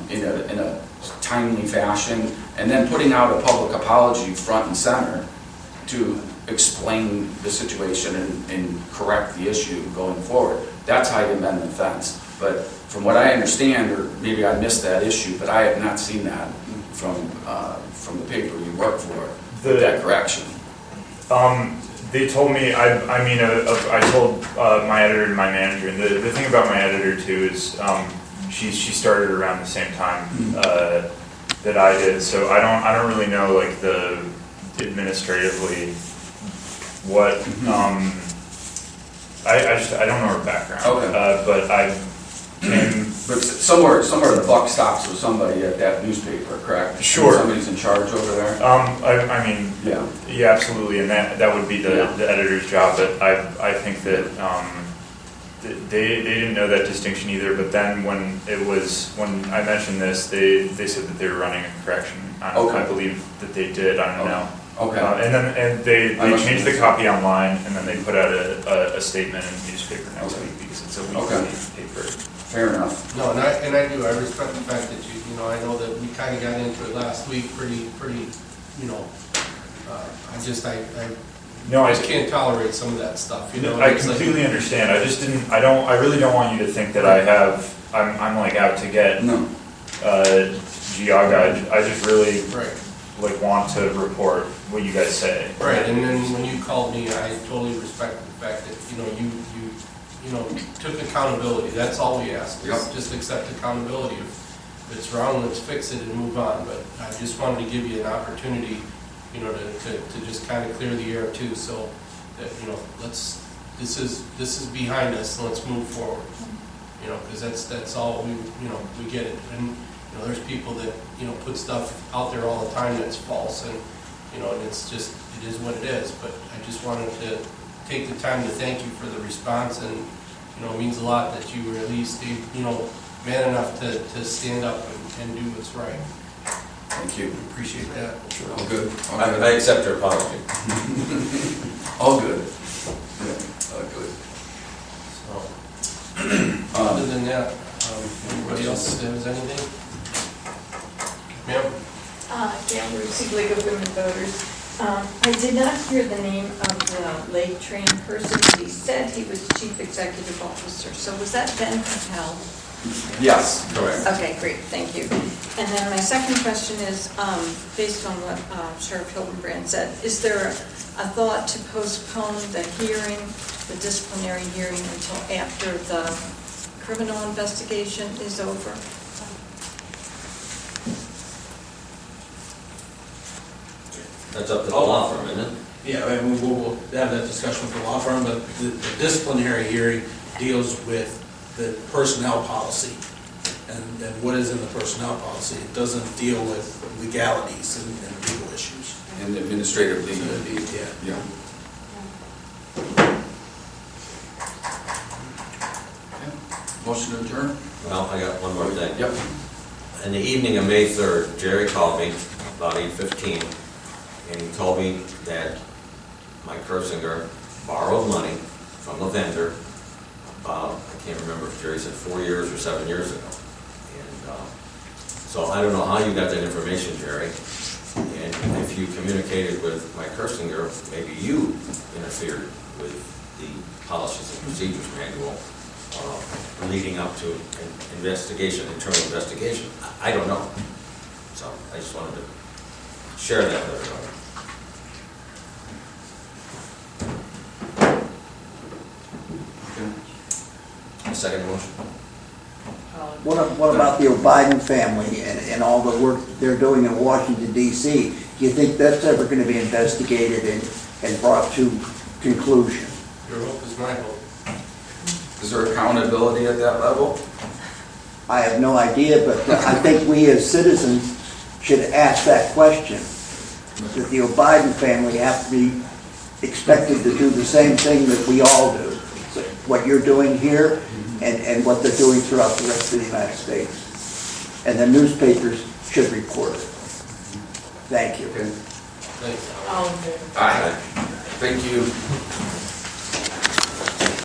in a timely fashion, and then putting out a public apology front and center to explain the situation and correct the issue going forward. That's how you amend the offense. But from what I understand, or maybe I missed that issue, but I have not seen that from the paper you work for, that correction. They told me, I told my editor and my manager, and the thing about my editor too is she started around the same time that I did, so I don't really know like the administratively what I don't know her background. Okay. But I came. But somewhere the buck stops with somebody at that newspaper, correct? Sure. Somebody's in charge over there? I mean, yeah, absolutely, and that would be the editor's job, but I think that they didn't know that distinction either, but then when I mentioned this, they said that they were running a correction. I believe that they did, I don't know. Okay. And they changed the copy online, and then they put out a statement in the newspaper next week, because it's a weekly paper. Fair enough. No, and I do, I respect the fact that I know that we kind of got into it last week pretty, I just can't tolerate some of that stuff, I completely understand, I really don't want you to think that I'm like out to get Geogga. I just really like want to report what you guys say. Right, and then when you called me, I totally respect the fact that, you took accountability, that's all we ask, is just accept accountability. If it's wrong, let's fix it and move on, but I just wanted to give you an opportunity, to just kind of clear the air too, so that, this is behind us, and let's move forward. Because that's all we get it. And, there's people that, put stuff out there all the time that's false, and, and it's just, it is what it is, but I just wanted to take the time to thank you for the response, and, it means a lot that you were at least, man enough to stand up and do what's right. Thank you. Appreciate that. Sure. All good. I accept your apology. All good. Yeah, all good. So, other than that, anybody else, if there was anything? Ma'am? Gail Rusi, League of Women Voters. I did not hear the name of the Lake Train person, but he said he was Chief Executive Officer. So was that Ben Patel? Yes, correct. Okay, great, thank you. And then my second question is, based on what Sheriff Hildenbrand said, is there a thought to postpone the hearing, the disciplinary hearing, until after the criminal investigation is over? That's up to the law firm, isn't it? Yeah, I mean, we'll have that discussion with the law firm, but the disciplinary hearing deals with the personnel policy and what is in the personnel policy. It doesn't deal with legalities and legal issues. And administratively, yeah. Motion to adjourn? Well, I got one more thing. Yep. In the evening of May 3rd, Jerry called me about 8:15, and he told me that Mike Kersinger borrowed money from a vendor about, I can't remember if Jerry said 4 years or 7 years ago. And so I don't know how you got that information, Jerry. And if you communicated with Mike Kersinger, maybe you interfered with the policies and procedures manual leading up to an investigation, internal investigation. I don't know. So I just wanted to share that with everybody. Second motion? What about the Biden family and all the work they're doing in Washington DC? Do you think that's ever going to be investigated and brought to conclusion? Your hope is my hope. Is there accountability at that level? I have no idea, but I think we as citizens should ask that question. That the Biden family have to be expected to do the same thing that we all do. So what you're doing here and what they're doing throughout the rest of the United States. And the newspapers should report it. Thank you. Thanks. Aye. Thank you.